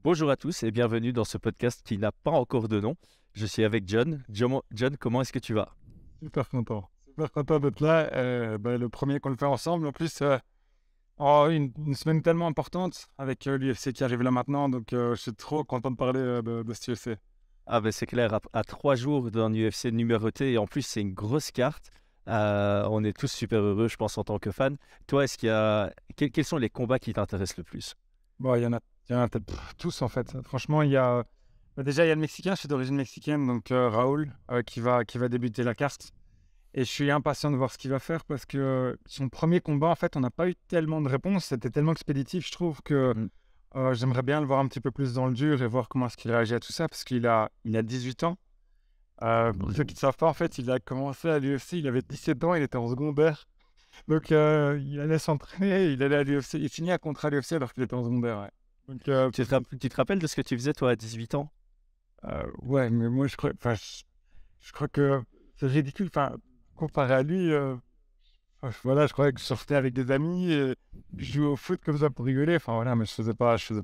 Bonjour à tous et bienvenue dans ce podcast qui n'a pas encore de nom. Je suis avec John. John, comment est-ce que tu vas? Super content. Super content d'être là. Le premier qu'on le fait ensemble. En plus, une semaine tellement importante avec l'UFC qui arrive là maintenant. Donc, je suis trop content de parler de ce UFC. Ah ben c'est clair, à 3 jours d'un UFC numéroté et en plus c'est une grosse carte. On est tous super heureux, je pense, en tant que fan. Toi, quels sont les combats qui t'intéressent le plus? Bon, il y en a tous en fait. Franchement, déjà, il y a le Mexicain. Je suis d'origine mexicaine. Donc, Raoul qui va débuter la carte. Et je suis impatient de voir ce qu'il va faire parce que son premier combat, en fait, on n'a pas eu tellement de réponses. C'était tellement expéditif, je trouve que Mm. j'aimerais bien le voir un petit peu plus dans le dur et voir comment est-ce qu'il réagit à tout ça parce qu'il a 18 ans. Pour ceux qui ne savent pas, en fait, il a commencé à l'UFC, il avait 17 ans, il était en secondaire. Donc, il allait s'entraîner, il allait à l'UFC, il finit un contrat à l'UFC alors qu'il était en secondaire. Ouais. Donc, Tu te rappelles de ce que tu faisais toi à 18 ans? ouais, mais moi, je crois que c'est ridicule. Enfin, comparé à lui, voilà, je croyais que je sortais avec des amis, et je jouais au foot comme ça pour rigoler. Enfin, voilà, mais je faisais pas grand-chose.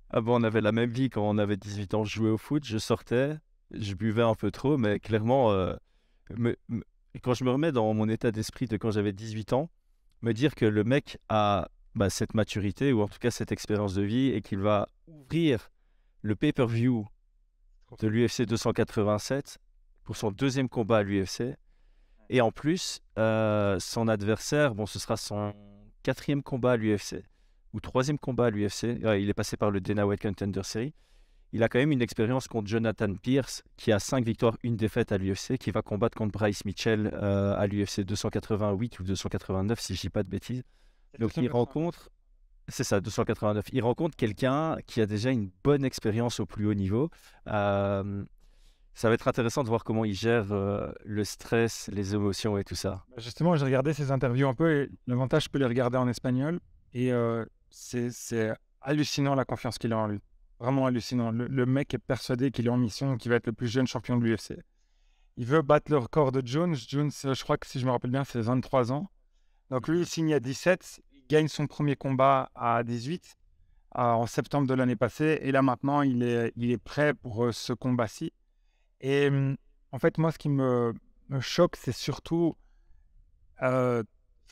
Ah bon, on avait la même vie quand on avait 18 ans. Je jouais au foot, je sortais, je buvais un peu trop, mais clairement, me- me- quand je me remets dans mon état d'esprit de quand j'avais 18 ans, me dire que le mec a cette maturité, ou en tout cas cette expérience de vie, et qu'il va ouvrir le pay-per-view Trop de fort. l'UFC 287 pour son deuxième combat à l'UFC. Et en plus, son adversaire, bon, ce sera son quatrième combat à l'UFC, ou troisième combat à l'UFC. Il est passé par le Dana White Contender Series. Il a quand même une expérience contre Jonathan Pierce, qui a 5 victoires, une défaite à l'UFC, qui va combattre contre Bryce Mitchell à l'UFC 288 ou 289, si je ne dis pas de bêtises. C'est Donc il 289. rencontre, c'est ça, 289. Il rencontre quelqu'un qui a déjà une bonne expérience au plus haut niveau. Euh, Ça va être intéressant de voir comment il gère le stress, les émotions et tout ça. Justement, j'ai regardé ses interviews un peu, et l'avantage, je peux les regarder en espagnol. Et c'est hallucinant la confiance qu'il a en lui. Vraiment hallucinant. Le mec est persuadé qu'il est en mission, qu'il va être le plus jeune champion de l'UFC. Il veut battre le record de Jones. Jones, je crois que si je me rappelle bien, c'est 23 ans. Donc lui, il signe à 17, il gagne son premier combat à 18 en septembre de l'année passée. Et là maintenant, il est prêt pour ce combat-ci. Et en fait, moi, ce qui me choque, c'est surtout euh,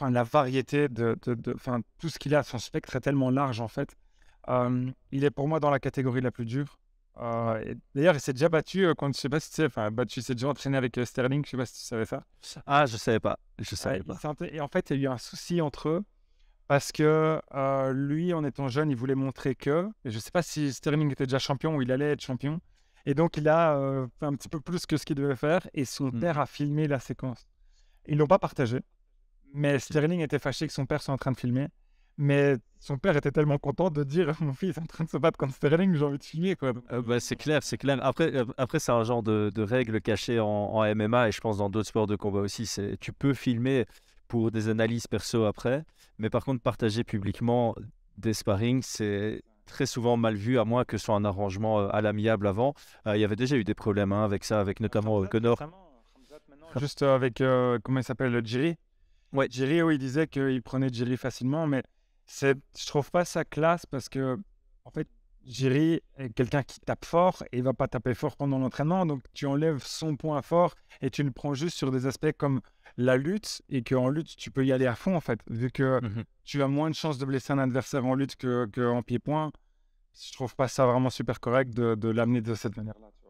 la variété tout ce qu'il a. Son spectre est tellement large, en fait. Il est pour moi dans la catégorie la plus dure. Et d'ailleurs, il s'est déjà battu, quand, je sais pas si tu sais, battu, il s'est déjà entraîné avec Sterling, je sais pas si tu savais ça. Ah, je savais pas. Je Ouais, savais pas. et en fait, il y a eu un souci entre eux parce que lui, en étant jeune, il voulait montrer que, et je ne sais pas si Sterling était déjà champion ou il allait être champion, et donc il a fait un petit peu plus que ce qu'il devait faire, et son Mm. père a filmé la séquence. Ils l'ont pas partagé, mais Sterling était fâché que son père soit en train de filmer, mais son père était tellement content de dire mon fils est en train de se battre contre Sterling, j'ai envie de filmer quoi. Donc, C'est clair, c'est clair. Après c'est un genre de règle cachée en MMA et je pense dans d'autres sports de combat aussi. Tu peux filmer pour des analyses perso après, mais par contre partager publiquement des sparring, c'est très souvent mal vu, à moins que ce soit un arrangement à l'amiable avant. Il y avait déjà eu des problèmes avec ça, avec notamment Khamzat Conor. récemment, Khamzat maintenant, juste avec comment il s'appelle, Jiri. Ouais. Jerry, oui, il disait qu'il prenait Jerry facilement, mais je trouve pas ça classe parce que, en fait, Jerry est quelqu'un qui tape fort et il va pas taper fort pendant l'entraînement. Donc, tu enlèves son point fort et tu le prends juste sur des aspects comme la lutte et qu'en lutte, tu peux y aller à fond, en fait, vu que Mhm. tu as moins de chances de blesser un adversaire en lutte qu'en pied-point. Je trouve pas ça vraiment super correct de l'amener de cette manière-là. Tu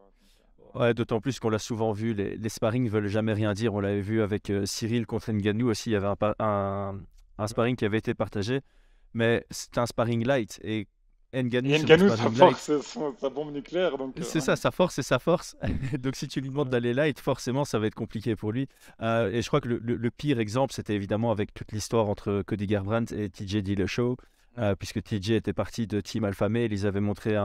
vois. Ouais, d'autant plus qu'on l'a souvent vu, les sparring ne veulent jamais rien dire. On l'avait vu avec Cyril contre Ngannou aussi. Il y avait un sparring qui avait été partagé, mais c'était un sparring light. Et Ngannou Et sur le Ngannou, sa sparring force, light, c'est sa bombe nucléaire. Donc, c'est ouais. ça, sa force et sa force. Donc si tu lui demandes Ouais. d'aller light, forcément, ça va être compliqué pour lui. Et je crois que le pire exemple, c'était évidemment avec toute l'histoire entre Cody Garbrandt et TJ Dillashaw, puisque TJ était parti de Team Alpha Male. Ils avaient montré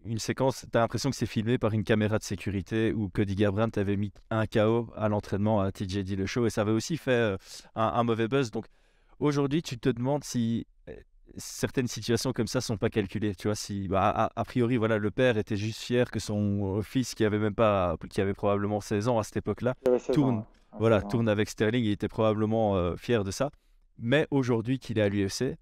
une séquence, t'as l'impression que c'est filmé par une caméra de sécurité où Cody Garbrandt avait mis un KO à l'entraînement à TJ Dillashaw et ça avait aussi fait un mauvais buzz. Donc aujourd'hui, tu te demandes si certaines situations comme ça sont pas calculées. Tu vois, si a priori, voilà, le père était juste fier que son fils qui avait même pas, qui avait probablement 16 ans à cette époque-là, Il avait 16 ans, tourne, ouais. Ouais, voilà, 16 ans, ouais. tourne avec Sterling. Il était probablement fier de ça. Mais aujourd'hui qu'il est à l'UFC,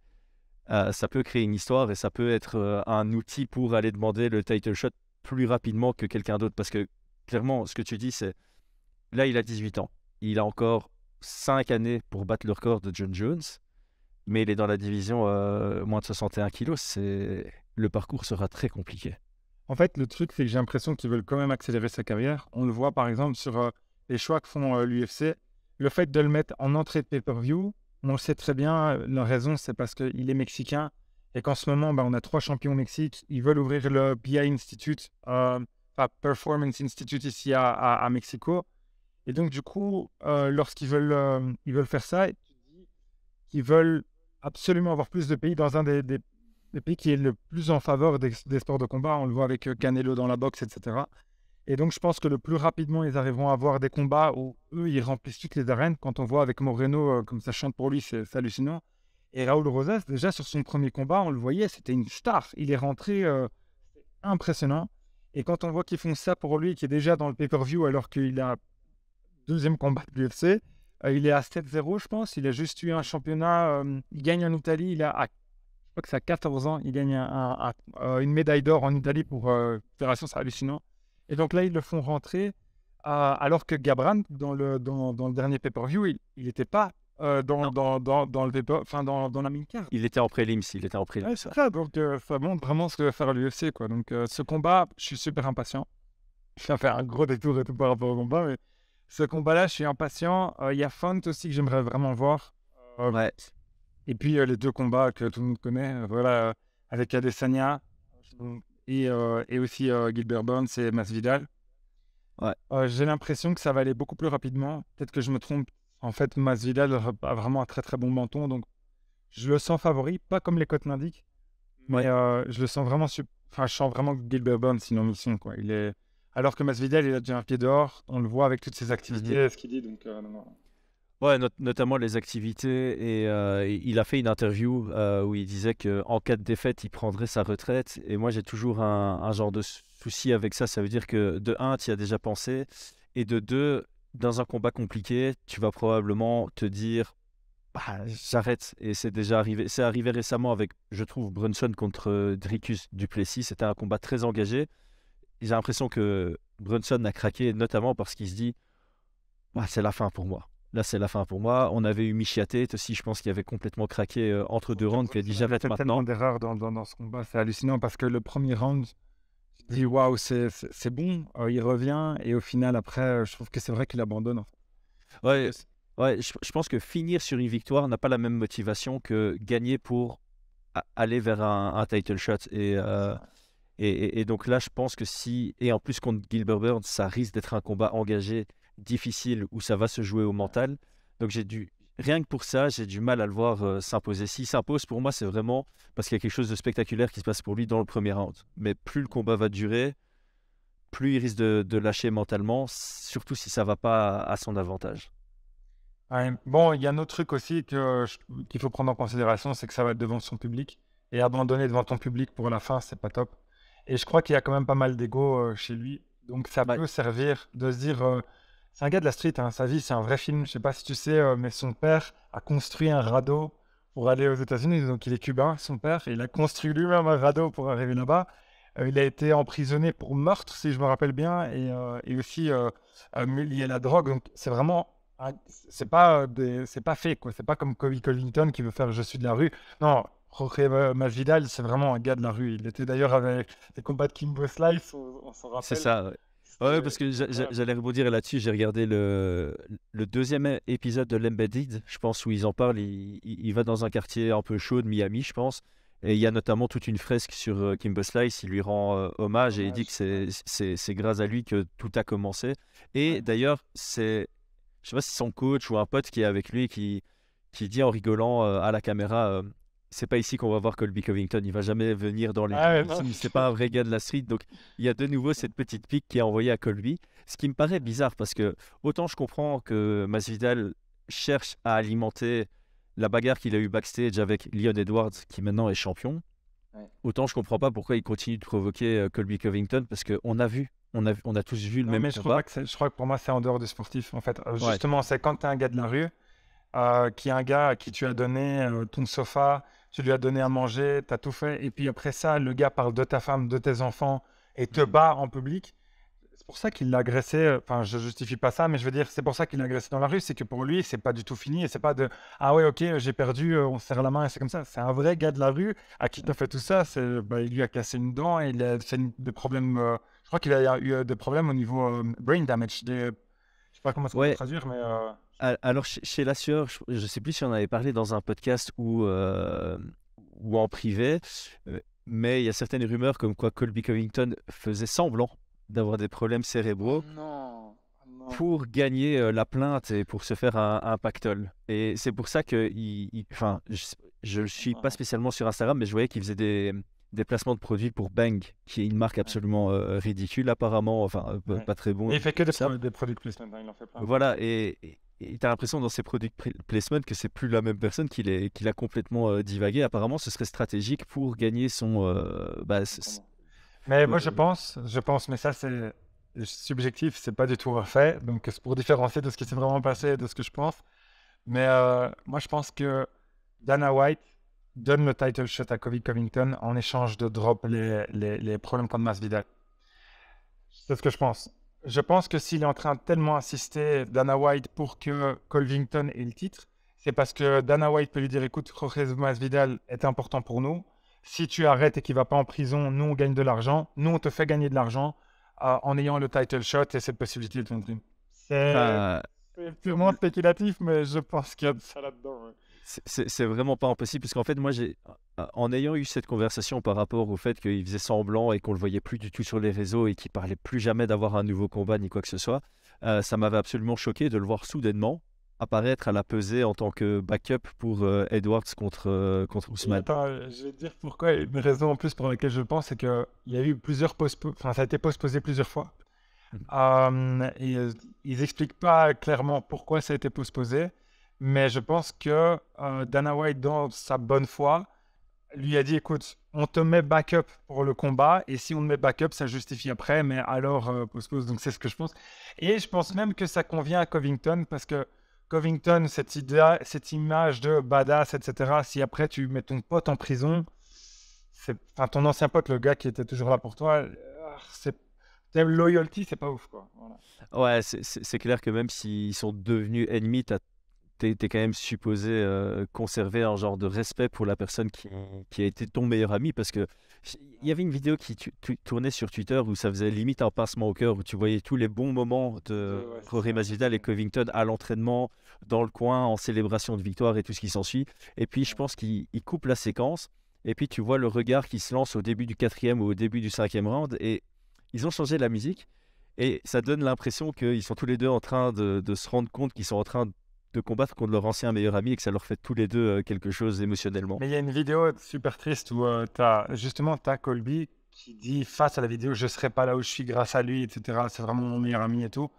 ça peut créer une histoire et ça peut être un outil pour aller demander le title shot plus rapidement que quelqu'un d'autre. Parce que clairement, ce que tu dis, c'est là, il a 18 ans. Il a encore 5 années pour battre le record de John Jones, mais il est dans la division moins de 61 kilos. Le parcours sera très compliqué. En fait, le truc, c'est que j'ai l'impression qu'ils veulent quand même accélérer sa carrière. On le voit par exemple sur les choix que font l'UFC. Le fait de le mettre en entrée de pay-per-view, on le sait très bien, la raison, c'est parce qu'il est mexicain et qu'en ce moment, on a 3 champions au Mexique. Ils veulent ouvrir le PI Institute, Performance Institute ici à Mexico. Et donc, du coup, lorsqu'ils veulent faire ça, ils veulent absolument avoir plus de pays dans un des pays qui est le plus en faveur des sports de combat. On le voit avec Canelo dans la boxe, etc. Et donc, je pense que le plus rapidement, ils arriveront à avoir des combats où eux, ils remplissent toutes les arènes. Quand on voit avec Moreno, comme ça chante pour lui, c'est hallucinant. Et Raúl Rosas, déjà sur son premier combat, on le voyait, c'était une star. Il est rentré impressionnant. Et quand on voit qu'ils font ça pour lui, qui est déjà dans le pay-per-view alors qu'il a deuxième combat de l'UFC, il est à 7-0, je pense. Il a juste eu un championnat. Il gagne en Italie. Je crois que c'est à 14 ans. Il gagne une médaille d'or en Italie pour fédération. C'est hallucinant. Et donc là, ils le font rentrer. Alors que Garbrandt, dans le dernier pay-per-view, il n'était pas dans la main card. Il était en prélims. Ouais, c'est ça. Donc ça montre vraiment ce que va faire l'UFC, quoi. Donc ce combat, je suis super impatient. Je vais faire un gros détour et tout par rapport au combat, mais ce combat-là, je suis impatient. Il y a Font aussi que j'aimerais vraiment voir. Ouais. Et puis les 2 combats que tout le monde connaît, voilà, avec Adesanya et aussi Gilbert Burns et Masvidal. Ouais. J'ai l'impression que ça va aller beaucoup plus rapidement. Peut-être que je me trompe. En fait, Masvidal a vraiment un très très bon menton, donc je le sens favori, pas comme les cotes l'indiquent, mais je le sens vraiment. Je sens vraiment que Gilbert Burns, c'est une mission, quoi. Alors que Masvidal, il a déjà un pied dehors. On le voit avec toutes ses activités, ce qu'il dit. Donc, non. Ouais, notamment les activités. Et il a fait une interview où il disait qu'en cas de défaite, il prendrait sa retraite. Et moi, j'ai toujours un genre de souci avec ça. Ça veut dire que de 1, tu y as déjà pensé. Et de 2, dans un combat compliqué, tu vas probablement te dire bah, j'arrête. Et c'est déjà arrivé. C'est arrivé récemment avec, je trouve, Brunson contre Dricus du Plessis. C'était un combat très engagé. J'ai l'impression que Brunson a craqué, notamment parce qu'il se dit bah, c'est la fin pour moi. Là, c'est la fin pour moi. On avait eu Michiatet aussi, je pense qu'il avait complètement craqué entre 2 rounds, qui a dit j'arrête maintenant. Tellement d'erreurs dans ce combat, c'est hallucinant parce que le premier round, je dis waouh, c'est bon, il revient et au final, après, je trouve que c'est vrai qu'il abandonne. En fait. Ouais, je pense que finir sur une victoire n'a pas la même motivation que gagner pour aller vers un title shot. Et donc là, je pense que et en plus contre Gilbert Burns, ça risque d'être un combat engagé, difficile, où ça va se jouer au mental. Donc rien que pour ça, j'ai du mal à le voir s'imposer. S'il s'impose, pour moi, c'est vraiment parce qu'il y a quelque chose de spectaculaire qui se passe pour lui dans le premier round. Mais plus le combat va durer, plus il risque de lâcher mentalement, surtout si ça ne va pas à son avantage. Ouais. Bon, il y a un autre truc aussi qu'il faut prendre en considération, c'est que ça va être devant son public. Et abandonner devant ton public pour la fin, c'est pas top. Et je crois qu'il y a quand même pas mal d'ego chez lui. Donc ça peut servir de se dire... c'est un gars de la street, hein. Sa vie, c'est un vrai film. Je sais pas si tu sais, mais son père a construit un radeau pour aller aux États-Unis. Donc il est cubain, son père. Et il a construit lui-même un radeau pour arriver là-bas. Il a été emprisonné pour meurtre, si je me rappelle bien, et aussi lié à la drogue. Donc c'est vraiment... c'est pas fait, quoi. C'est pas comme Kobe Covington qui veut faire je suis de la rue. Non, Jorge Masvidal, c'est vraiment un gars de la rue. Il était d'ailleurs avec les combats de Kimbo Slice, on s'en rappelle. C'est ça, ouais. Ouais, parce que j'allais rebondir là-dessus. J'ai regardé le 2e épisode de l'Embedded, je pense, où ils en parlent. Il va dans un quartier un peu chaud de Miami, je pense. Et il y a notamment toute une fresque sur Kimbo Slice. Il lui rend hommage et il dit que c'est grâce à lui que tout a commencé. Et d'ailleurs, je sais pas si son coach ou un pote qui est avec lui qui dit en rigolant à la caméra c'est pas ici qu'on va voir Colby Covington, il va jamais venir dans les c'est pas un vrai gars de la street. Donc il y a de nouveau cette petite pique qui est envoyée à Colby, ce qui me paraît bizarre parce que autant je comprends que Masvidal cherche à alimenter la bagarre qu'il a eu backstage avec Leon Edwards qui maintenant est champion, autant je comprends pas pourquoi il continue de provoquer Colby Covington parce qu'on a tous vu le même combat. Je crois que pour moi c'est en dehors du sportif en fait. Justement, c'est quand tu es un gars de la rue qui est un gars à qui tu as donné ton sofa, tu lui as donné à manger, tu as tout fait. Et puis après ça, le gars parle de ta femme, de tes enfants et te bat en public. C'est pour ça qu'il l'a agressé. Enfin, je justifie pas ça, mais je veux dire, c'est pour ça qu'il l'a agressé dans la rue. C'est que pour lui, c'est pas du tout fini. Et c'est pas de ah ouais, ok, j'ai perdu, on se serre la main et c'est comme ça. C'est un vrai gars de la rue à qui t'as fait tout ça. Il lui a cassé une dent et il a fait des problèmes. Je crois qu'il a eu des problèmes au niveau brain damage. Je sais pas comment ça peut Ouais, traduire, mais alors chez la sueur, je sais plus si on avait parlé dans un podcast ou en privé, mais il y a certaines rumeurs comme quoi Colby Covington faisait semblant d'avoir des problèmes oh cérébraux non, oh non. pour gagner la plainte et pour se faire un pactole. Et c'est pour ça que, enfin, je ne suis pas Non. spécialement sur Instagram, mais je voyais qu'il faisait des placements de produits pour Bang, qui est une marque Ouais, absolument ridicule apparemment, enfin ouais. pas très bon, Et il fait que tout ça. des produits placement, hein, il en fait plein. Voilà, et tu as l'impression dans ses produits placement que c'est plus la même personne, qu'il a complètement divagué. Apparemment, ce serait stratégique pour gagner son... Mais moi, euh, je pense, mais ça, c'est subjectif, c'est pas du tout refait. Donc, c'est pour différencier de ce qui s'est vraiment passé et de ce que je pense. Mais moi, je pense que Dana White donne le title shot à Colby Covington en échange de drop les problèmes contre Masvidal. C'est ce que je pense. Je pense que s'il est en train de tellement insister, Dana White, pour que Covington ait le titre, c'est parce que Dana White peut lui dire, écoute, Jorge Masvidal est important pour nous. Si tu arrêtes et qu'il ne va pas en prison, nous, on gagne de l'argent. Nous, on te fait gagner de l'argent en ayant le title shot et cette possibilité de ton dream. C'est enfin, c'est purement spéculatif, mais je pense qu'il y a de ça là-dedans. Ouais. c'est vraiment pas impossible, parce qu'en fait, moi, en ayant eu cette conversation par rapport au fait qu'il faisait semblant et qu'on le voyait plus du tout sur les réseaux et qu'il parlait plus jamais d'avoir un nouveau combat ni quoi que ce soit, ça m'avait absolument choqué de le voir soudainement apparaître à la pesée en tant que backup pour Edwards contre Et Ousmane. attends, je vais te dire pourquoi. Une raison en plus pour laquelle je le pense, c'est qu'il y a eu plusieurs enfin, ça a été postposé plusieurs fois. Mhm. Ils n'expliquent pas clairement pourquoi ça a été postposé, mais je pense que Dana White, dans sa bonne foi, lui a dit, écoute, on te met backup pour le combat, et si on te met backup, ça justifie après, mais alors postpose. Donc c'est ce que je pense. Et je pense même que ça convient à Covington, parce que Covington, cette image de badass, etc., si après tu mets ton pote en prison, enfin, ton ancien pote, le gars qui était toujours là pour toi, c'est loyalty, c'est pas ouf, quoi. Voilà. Ouais, c'est clair que même s'ils sont devenus ennemis, t'es quand même supposé conserver un genre de respect pour la personne qui a été ton meilleur ami, parce que il y avait une vidéo qui tournait sur Twitter où ça faisait limite un pincement au cœur, où tu voyais tous les bons moments de Ouais, c'est Jorge ça. Masvidal et Covington à l'entraînement, dans le coin, en célébration de victoire et tout ce qui s'ensuit. Et puis je Ouais. pense qu'il coupe la séquence, et puis tu vois le regard qui se lance au début du quatrième ou au début du cinquième round, et ils ont changé la musique. Et ça donne l'impression qu'ils sont tous les deux en train de se rendre compte qu'ils sont en train de combattre contre leur ancien meilleur ami et que ça leur fait tous les deux quelque chose émotionnellement. Mais il y a une vidéo super triste où t'as Colby qui dit face à la vidéo, je serai pas là où je suis grâce à lui, etc. C'est vraiment mon meilleur ami et tout.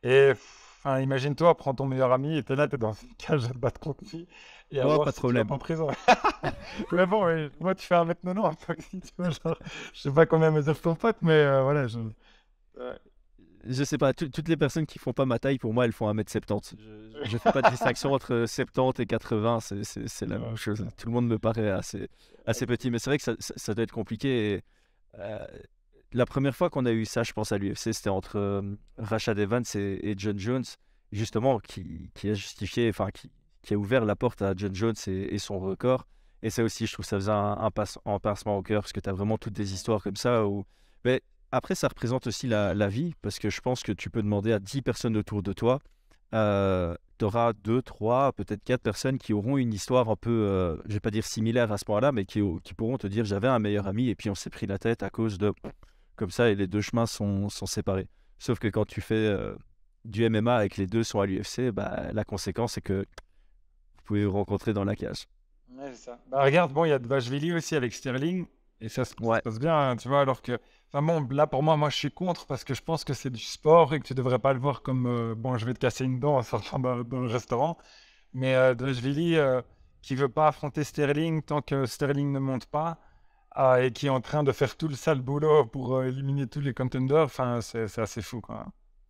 Et enfin, imagine-toi, prends ton meilleur ami et t'es là, t'es dans une cage à te battre contre lui et à Oh, voir pas de si tu vas pas problème. en prison. Mais bon, ouais, moi tu fais 1m90, toi aussi, tu vois, genre, je sais pas combien mesure ton pote, mais voilà. Ouais. Je sais pas, toutes les personnes qui font pas ma taille, pour moi, elles font 1m70. Je fais pas de distinction entre 70 et 80, c'est la même Ouais, c'est chose. ça. Tout le monde me paraît assez petit, mais c'est vrai que ça doit être compliqué. Et, euh, la première fois qu'on a eu ça, je pense à l'UFC, c'était entre Rashad Evans et John Jones, justement, qui a justifié, enfin, qui a ouvert la porte à John Jones et son record. Et ça aussi, je trouve que ça faisait un pincement au cœur, parce que tu as vraiment toutes des histoires comme ça où... Mais après, ça représente aussi la vie, parce que je pense que tu peux demander à 10 personnes autour de toi, tu auras 2, 3, peut-être 4 personnes qui auront une histoire un peu, je vais pas dire similaire à ce point-là, mais qui pourront te dire j'avais un meilleur ami et puis on s'est pris la tête à cause de comme ça et les deux chemins sont séparés. Sauf que quand tu fais du MMA et que les deux sont à l'UFC, bah, la conséquence c'est que vous pouvez vous rencontrer dans la cage. Ouais, c'est ça. Bah, regarde, bon, il y a Dvalishvili aussi avec Sterling, et ça se Ouais, passe bien, hein, tu vois, alors que, enfin bon, là pour moi, je suis contre parce que je pense que c'est du sport et que tu devrais pas le voir comme, bon, je vais te casser une dent en sortant dans le restaurant, mais Dvalishvili qui veut pas affronter Sterling tant que Sterling ne monte pas, et qui est en train de faire tout le sale boulot pour éliminer tous les contenders, enfin, c'est assez fou, quoi.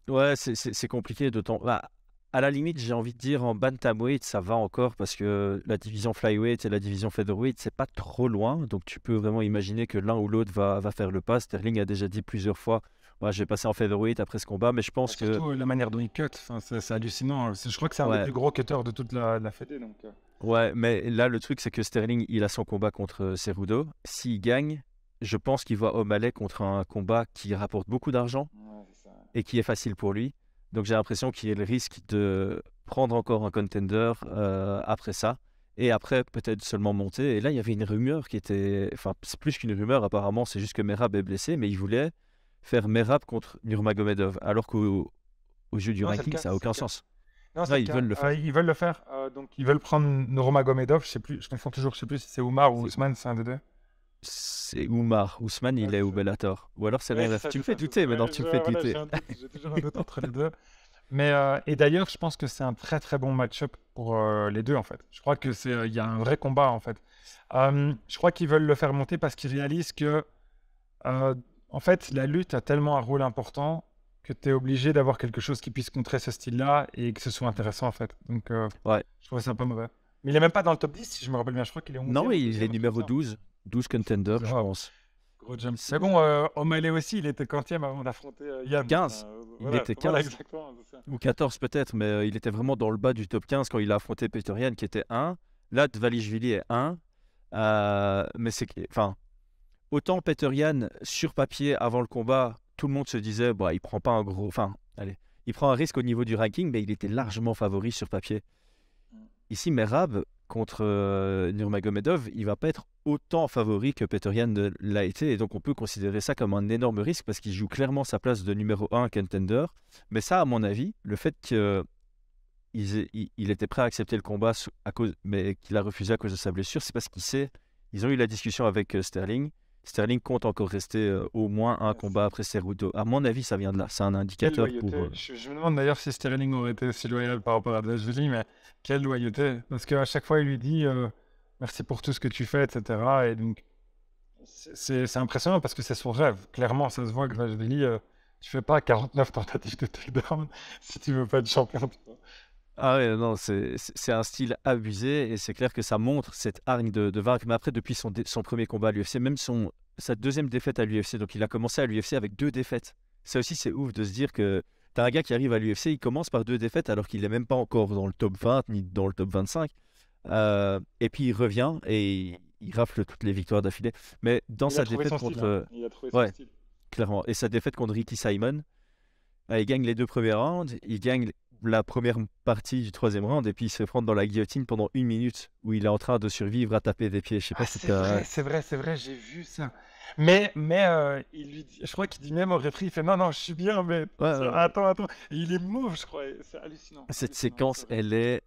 ouais, c'est compliqué de temps. Bah, À la limite, j'ai envie de dire en bantamweight, ça va encore parce que la division flyweight et la division featherweight, c'est pas trop loin. Donc tu peux vraiment imaginer que l'un ou l'autre va faire le pas. Sterling a déjà dit plusieurs fois, ouais, je vais passer en featherweight après ce combat, mais je Et pense que surtout, la manière dont il cut, enfin, c'est hallucinant. Je crois que c'est un des ouais, plus gros cutters de toute la fédé. Donc, ouais, mais là le truc c'est que Sterling, il a son combat contre Cerudo. S'il gagne, je pense qu'il va O'Malley contre un combat qui rapporte beaucoup d'argent ouais, c'est ça. et qui est facile pour lui. Donc j'ai l'impression qu'il y a le risque de prendre encore un contender après ça. Et après, peut-être seulement monter. Et là, il y avait une rumeur qui était... Enfin, c'est plus qu'une rumeur, apparemment. C'est juste que Merab est blessé. Mais il voulait faire Merab contre Nurmagomedov. Alors qu'au jeu du Non, c'est le ranking, cas, ça n'a c'est le aucun cas. sens. Non, c'est Là, le ils veulent cas. le faire. Ils veulent le faire. Donc, ils veulent prendre Nurmagomedov. Je sais plus, je confonds toujours. Je sais plus si c'est Oumar ou C'est Ousmane, c'est un des deux. c'est Oumar. Ousmane, Ouais, il est c'est au ça. Bellator. Ou alors c'est Ouais, c'est l'inverse. ça, Tu c'est me fais ça, c'est ça. douter maintenant, Ouais, tu me fais voilà, douter. j'ai un doute. J'ai toujours un doute entre les deux. Mais, et d'ailleurs, je pense que c'est un très très bon match-up pour les deux, en fait. Je crois que il y a un vrai combat, en fait. Je crois qu'ils veulent le faire monter parce qu'ils réalisent que, euh, en fait, la lutte a tellement un rôle important que tu es obligé d'avoir quelque chose qui puisse contrer ce style-là et que ce soit intéressant, en fait. Donc, Ouais. je trouvais ça un peu mauvais. Mais il est même pas dans le top 10, si je me rappelle bien. Je crois qu'il est Non, 11e ou il est 12e, un truc comme numéro ça. 12. 12 contenders, je Waouh, pense. gros jump. C'est Mais bon, O'Malley aussi, il était quantième avant d'affronter Yann. 15. Il était Voilà, 15. exactement, c'est ça. Ou 14 peut-être, mais il était vraiment dans le bas du top 15 quand il a affronté Petr Yan qui était 1. Là, Dvalishvili est 1. Mais c'est enfin, autant Petr Yan sur papier avant le combat, tout le monde se disait bah, il prend pas un gros. Enfin, allez, il prend un risque au niveau du ranking, mais il était largement favori sur papier. Ici, Merab contre Nurmagomedov, il va pas être autant favori que Petr Yan l'a été. Et donc, on peut considérer ça comme un énorme risque parce qu'il joue clairement sa place de numéro 1 contender. Mais ça, à mon avis, le fait qu'il il était prêt à accepter le combat, mais qu'il a refusé à cause de sa blessure, c'est parce qu'il sait. Ils ont eu la discussion avec Sterling. Sterling compte encore rester au moins un Yes. combat après Cerudo. À mon avis, ça vient de là. C'est un Quelle indicateur pour. loyauté. Je me demande d'ailleurs si Sterling aurait été aussi loyal par rapport à Dashvili, mais quelle loyauté. Parce qu'à chaque fois, il lui dit merci pour tout ce que tu fais, etc. Et donc, c'est impressionnant parce que c'est son rêve. Clairement, ça se voit que Dashvili, tu fais pas 49 tentatives de takedown si tu veux pas être champion. Tu vois. Ah ouais, non, c'est un style abusé et c'est clair que ça montre cette hargne de vaincre. Mais après, depuis son premier combat à l'UFC, même sa deuxième défaite à l'UFC, donc il a commencé à l'UFC avec 2 défaites. Ça aussi, c'est ouf de se dire que t'as un gars qui arrive à l'UFC, il commence par 2 défaites alors qu'il n'est même pas encore dans le top 20 ni dans le top 25. Et puis il revient et il rafle toutes les victoires d'affilée. Mais dans Il a sa trouvé défaite son style, hein. contre. Il a trouvé son Ouais, style. clairement. Et sa défaite contre Ricky Simon, il gagne les 2 premiers rounds, il gagne la première partie du 3e round et puis il se fait prendre dans la guillotine pendant 1 minute où il est en train de survivre à taper des pieds. Je sais pas Ah, si c'est t'as. vrai, c'est vrai, c'est vrai, j'ai vu ça. Mais il lui dit, je crois qu'il dit même au référé, il fait non, non, je suis bien, mais Ouais, ouais. attends, attends. Et il est mauve, je crois. C'est hallucinant. Cette Hallucinant, séquence, c'est vrai.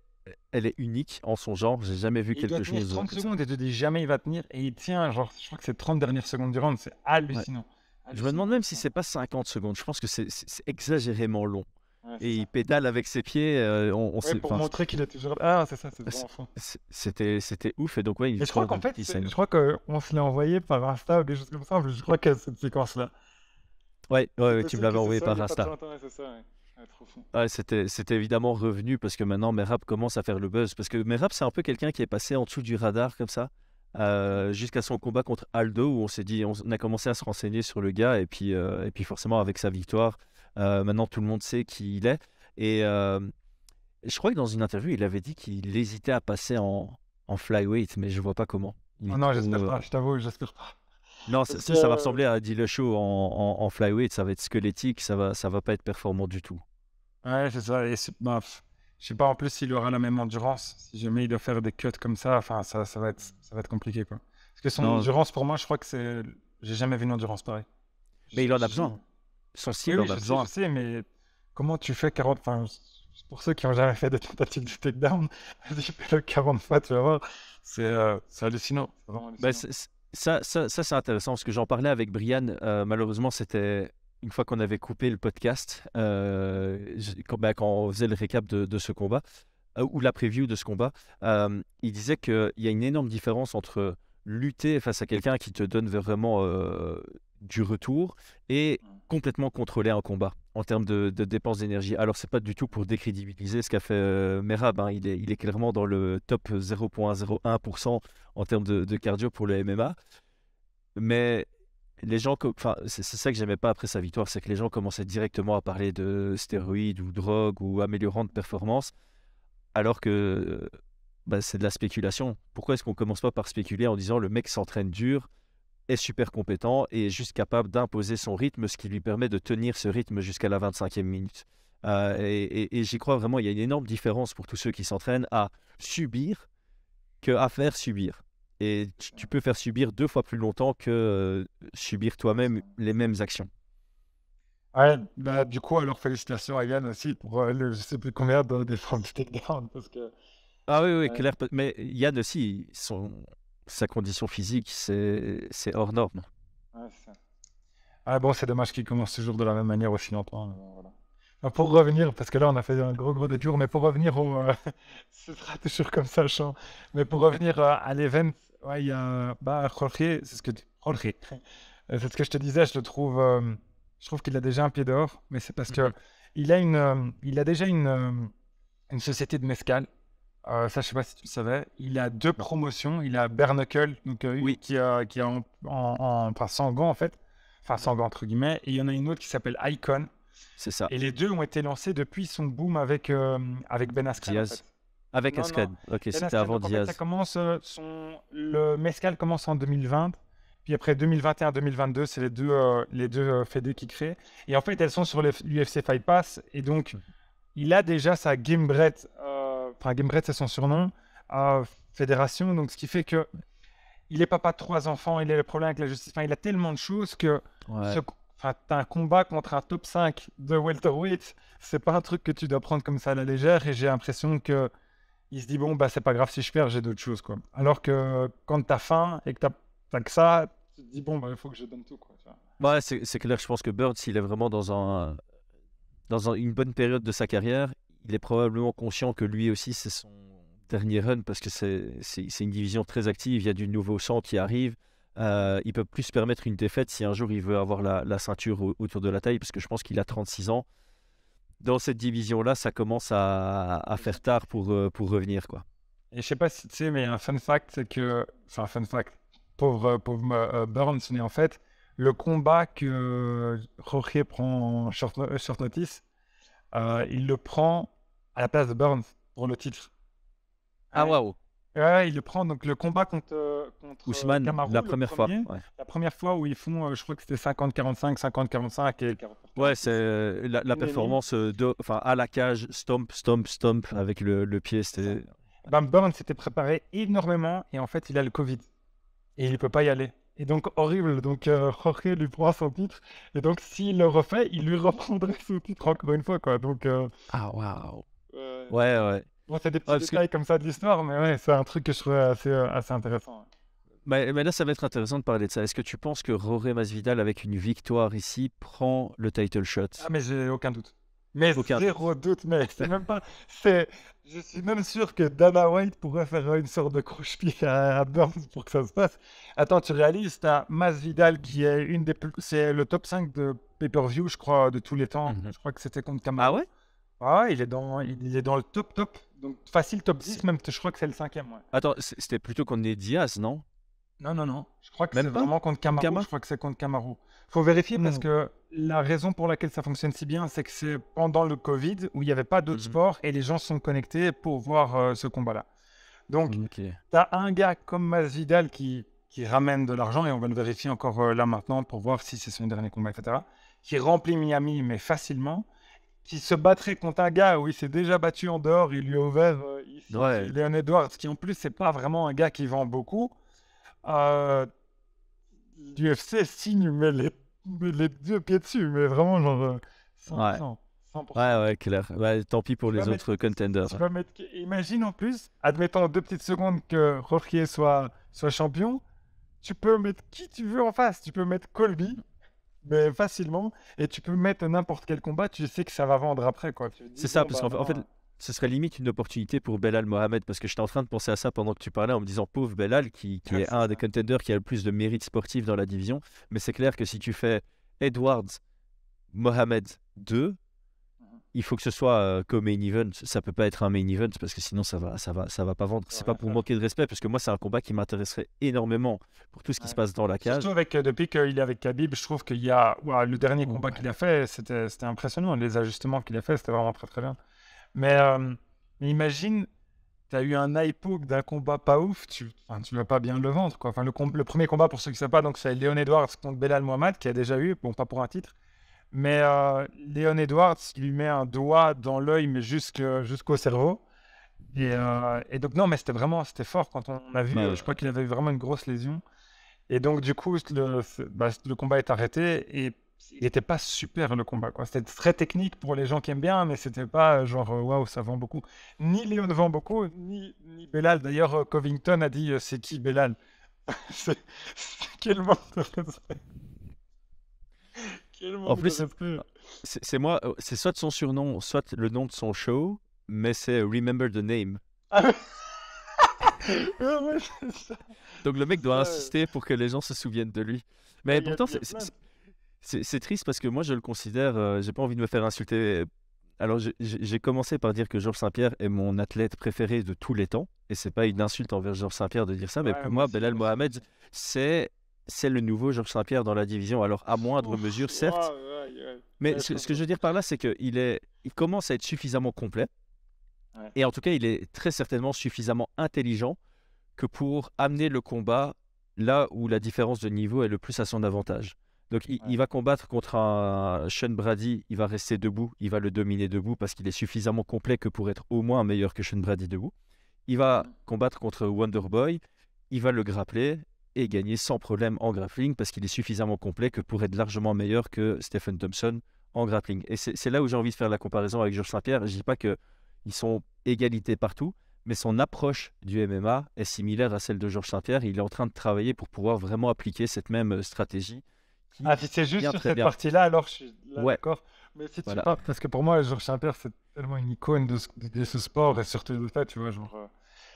elle est unique en son genre. J'ai jamais vu Et il doit quelque tenir chose 30 comme ça. secondes et te dis jamais il va tenir. Et il tient, genre, je crois que c'est 30 dernières secondes du round. C'est Ouais. hallucinant. Je me demande Hallucinant, même si hallucinant. c'est pas 50 secondes. Je pense que c'est exagérément long. Ouais, c'est Et il ça. pédale avec ses pieds. Ouais, pour Enfin, montrer qu'il est toujours. Ah, c'est ça, c'est c'est- vraiment fou. c'était ouf. Et donc, ouais, il Et je crois score qu'en fait, Ricky Simon. je crois qu'on se l'a envoyé par Insta ou des choses comme ça. Mais je crois que cette séquence-là. Ouais, ouais, C'est ouais, tu me possible l'avais que ce envoyé soit il par n'y a pas très Insta. longtemps, ouais, c'est ça, ouais. Ouais, trop fou. Ouais, c'était évidemment revenu parce que maintenant Merab commence à faire le buzz. Parce que Merab, c'est un peu quelqu'un qui est passé en dessous du radar comme ça, jusqu'à son combat contre Aldo où on s'est dit, on a commencé à se renseigner sur le gars et puis forcément avec sa victoire, maintenant tout le monde sait qui il est. Et je crois que dans une interview, il avait dit qu'il hésitait à passer en flyweight, mais je vois pas comment. Il Oh est non, trop. j'espère pas, je t'avoue, j'espère pas. Non, Parce ça va que, ressembler à Dillashaw en flyweight, ça va être squelettique, ça va pas être performant du tout. ouais, c'est ça. Et bah, je sais pas en plus s'il aura la même endurance. Si jamais il doit faire des cuts comme ça, enfin, ça va être compliqué, quoi. Parce que son Non, endurance, pour moi, je crois que c'est. J'ai jamais vu une endurance pareille. mais il en a J'ai- besoin. Son Oui, style oui, en a je besoin. sais, mais comment tu fais 40. Enfin, pour ceux qui ont jamais fait de tentative de takedown, vas-y, fais-le 40 fois, tu vas voir. C'est hallucinant. C'est vraiment Bah, hallucinant. ça, c'est intéressant parce que j'en parlais avec Brian. Malheureusement, c'était une fois qu'on avait coupé le podcast, quand on faisait le récap de ce combat, ou la preview de ce combat. Il disait qu'il y a une énorme différence entre lutter face à quelqu'un qui te donne vraiment du retour et complètement contrôler un combat en termes de dépenses d'énergie. Alors, c'est pas du tout pour décrédibiliser ce qu'a fait Merab, hein. Il est clairement dans le top 0,01% en termes de cardio pour le MMA. Mais les gens, enfin, c'est ça que j'aimais pas après sa victoire, c'est que les gens commençaient directement à parler de stéroïdes ou drogue ou améliorants de performance, alors que bah, c'est de la spéculation. Pourquoi est-ce qu'on commence pas par spéculer en disant le mec s'entraîne dur, est super compétent et est juste capable d'imposer son rythme, ce qui lui permet de tenir ce rythme jusqu'à la 25e minute. Et j'y crois vraiment, il y a une énorme différence pour tous ceux qui s'entraînent à subir que à faire subir. Et tu peux faire subir 2 fois plus longtemps que subir toi-même les mêmes actions. Ouais, bah, du coup, alors félicitations à Yann aussi pour je sais plus combien de défense de takedown parce que Ah oui, oui, ouais, clair. Mais Yann aussi, sa condition physique, c'est hors norme. ouais, c'est ça. Ah bon, c'est dommage qu'il commence toujours de la même manière aussi longtemps. Mais bon, voilà. Pour revenir, parce que là on a fait un gros détour, mais pour revenir au. Ce sera toujours comme ça, Champ. Mais pour revenir à l'event, ouais, il y a. Bah, Jorge, c'est ce que. Jorge. C'est ce que je te disais, je trouve qu'il a déjà un pied dehors, mais c'est parce que Mhm. il a déjà une société de mezcal. Ça, je sais pas si tu le savais. Il a deux Non. promotions. Il a Bare Knuckle, donc, Oui, qui est enfin, sans gants en fait. Enfin, sans gants entre guillemets. Et il y en a une autre qui s'appelle Icon. c'est ça. Et les deux ont été lancés depuis son boom avec Ben Askren, en Diaz. fait. Avec Non, non. Askren. Ok, Ben c'était Askren, avant donc en fait, ça Diaz. commence, le Mescal commence en 2020. Puis après 2021-2022, c'est les deux fédés qui créent. Et en fait, elles sont sur l'UFC Fight Pass. Et donc, Mhm. il a déjà sa Gamebred, enfin Gamebred c'est son surnom, fédération. Donc, ce qui fait que il est papa de 3 enfants, il a le problème avec la justice. Enfin, il a tellement de choses que Ouais. enfin, t'as un combat contre un top 5 de welterweight, c'est pas un truc que tu dois prendre comme ça à la légère. Et j'ai l'impression que il se dit bon bah c'est pas grave si je perds, j'ai d'autres choses quoi. Alors que quand t'as faim et que t'as que ça, tu te dis bon bah il faut que je donne tout quoi. Tu vois. Ouais, c'est clair, je pense que Bird, s'il est vraiment une bonne période de sa carrière, il est probablement conscient que lui aussi, c'est son dernier run parce que c'est une division très active. Il y a du nouveau sang qui arrive. Il peut plus se permettre une défaite si un jour il veut avoir la ceinture autour de la taille parce que je pense qu'il a 36 ans. Dans cette division-là, ça commence à faire tard pour revenir, quoi. Et je sais pas si tu sais, mais un fun fact, c'est que, enfin, fun fact, pauvre Burns, mais en fait, le combat que Jorge prend en short notice, il le prend à la place de Burns pour le titre. Ah, Ouais. waouh! Ouais, il le prend. Donc, le combat contre Ousmane, la Kamaru, le première fois. premier, Ouais, la première fois où ils font, je crois que c'était 50-45, 50-45 et ouais, c'est 40-46. la Unanime. performance enfin, à la cage, stomp, stomp, stomp avec le pied. C'est ça. C'était. Ben, Burns s'était préparé énormément et en fait, il a le Covid. Et il ne peut pas y aller. Et donc, horrible. Donc, Jorge lui prend son titre. Et donc, s'il le refait, il lui reprendrait son titre encore une fois, quoi. Donc, Ah, waouh! ouais. Ouais, ouais. Bon, c'est des Ouais, petits parce que détails comme ça de l'histoire, mais ouais, c'est un truc que je trouvais assez intéressant. mais là, ça va être intéressant de parler de ça. Est-ce que tu penses que Jorge Masvidal, avec une victoire ici, prend le title shot? Ah, mais j'ai aucun doute. Mais Aucun doute. zéro doute, mais c'est même pas. C'est. Je suis même sûr que Dana White pourrait faire une sorte de croche-pied à Burns pour que ça se passe. Attends, tu réalises, t'as Masvidal qui est c'est le top 5 de pay-per-view, je crois, de tous les temps. Mhm. Je crois que c'était contre Ah Kamaru. ouais? Ah ouais, il est dans le top. Donc facile top 10, même je crois que c'est le cinquième, ouais. Attends, c'était plutôt qu'on est Diaz, non? Non, non, non. Je crois que c'est Même pas? vraiment contre Contre Kamaru. Kama? Je crois que c'est contre Kamaru. Faut vérifier parce Hmm. que la raison pour laquelle ça fonctionne si bien, c'est que c'est pendant le Covid où il n'y avait pas d'autres Mhm. sports et les gens sont connectés pour voir ce combat-là. Donc, Ok. tu as un gars comme Masvidal qui ramène de l'argent et on va le vérifier encore là maintenant pour voir si c'est son dernier combat, etc. Qui remplit Miami, mais facilement. Qui se battrait contre un gars où il s'est déjà battu en dehors, il lui a ouvert ici, Ouais. Leon Edwards, qui en plus, c'est pas vraiment un gars qui vend beaucoup. Euh, L'UFC signe, mais les deux pieds dessus, mais vraiment, genre, Ouais. 100%. 100%. Ouais, ouais, clair. Ouais, tant pis pour Tu vas les mettre, autres tu contenders. vas mettre, imagine en plus, admettons 2 petites secondes que Jorge soit champion, tu peux mettre qui tu veux en face. Tu peux mettre Colby, mais facilement, et tu peux mettre n'importe quel combat, tu sais que ça va vendre après, quoi. Tu te dis, C'est ça, bon, parce bah qu'en fait, non. ce serait limite une opportunité pour Belal Mohamed, parce que j'étais en train de penser à ça pendant que tu parlais, en me disant pauvre Belal, qui Ouais, est c'est un des ça. contenders qui a le plus de mérite sportif dans la division. Mais c'est clair que si tu fais Edwards Mohamed 2, il faut que ce soit comme main event. Ça peut pas être un main event parce que sinon ça va pas vendre. C'est pas pour manquer de respect parce que moi c'est un combat qui m'intéresserait énormément pour tout ce qui se passe dans la cage. Surtout depuis qu'il est avec Khabib, je trouve qu'il y a le dernier combat qu'il a fait, c'était impressionnant. Les ajustements qu'il a fait, c'était vraiment très très bien. Mais imagine, tu as eu un hypo d'un combat pas ouf, tu vas pas bien le vendre, quoi. Enfin, le premier combat, pour ceux qui ne savent pas, donc c'est Leon Edwards contre Belal Mohamed, qui a déjà eu, bon, pas pour un titre, mais Leon Edwards lui met un doigt dans l'œil, mais jusqu'au cerveau. Et donc, non, mais c'était fort quand on a vu, je crois qu'il avait vraiment une grosse lésion. Et donc, du coup, le combat est arrêté et il n'était pas super le combat, quoi. C'était très technique pour les gens qui aiment bien, mais c'était pas genre waouh, ça vend beaucoup. Ni Léon vend beaucoup, ni Belal. D'ailleurs, Covington a dit c'est qui Belal? C'est- Quel manque de respect. Quel En manque de plus, respect. c'est moi, c'est soit son surnom, soit le nom de son show, mais c'est Remember the Name. Ah ouais. Ouais, ouais, c'est ça. Donc le mec C'est doit ça, insister pour que les gens se souviennent de lui. Ah, Mais il y a, pourtant, il y a plein. c'est triste parce que moi je le considère, j'ai pas envie de me faire insulter. Alors j'ai commencé par dire que Georges Saint-Pierre est mon athlète préféré de tous les temps. Et c'est pas une insulte envers Georges Saint-Pierre de dire ça, mais Ouais, pour moi moi, aussi, Belal moi aussi. Mohamed, c'est le nouveau Georges Saint-Pierre dans la division. Alors à moindre Ouf, mesure, certes, ouais, ouais, ouais. mais Ouais, je ce que je comprends. veux dire par là, c'est il commence à être suffisamment complet. Ouais. Et en tout cas, il est très certainement suffisamment intelligent que pour amener le combat là où la différence de niveau est le plus à son avantage. Donc il Ouais. va combattre contre un Sean Brady, il va rester debout, il va le dominer debout parce qu'il est suffisamment complet que pour être au moins meilleur que Sean Brady debout. Il va Mhm. combattre contre Wonderboy, il va le grappler et gagner sans problème en grappling parce qu'il est suffisamment complet que pour être largement meilleur que Stephen Thompson en grappling. Et c'est là où j'ai envie de faire la comparaison avec Georges Saint-Pierre. Je dis pas qu'ils sont égalité partout, mais son approche du MMA est similaire à celle de Georges Saint-Pierre. Il est en train de travailler pour pouvoir vraiment appliquer cette même stratégie Ah, qui si c'est juste vient sur très cette bien. partie-là, alors je suis là Ouais, d'accord. Mais si tu voilà. parles, parce que pour moi, Georges Saint-Pierre, c'est tellement une icône de ce sport et surtout de ça, tu vois, genre.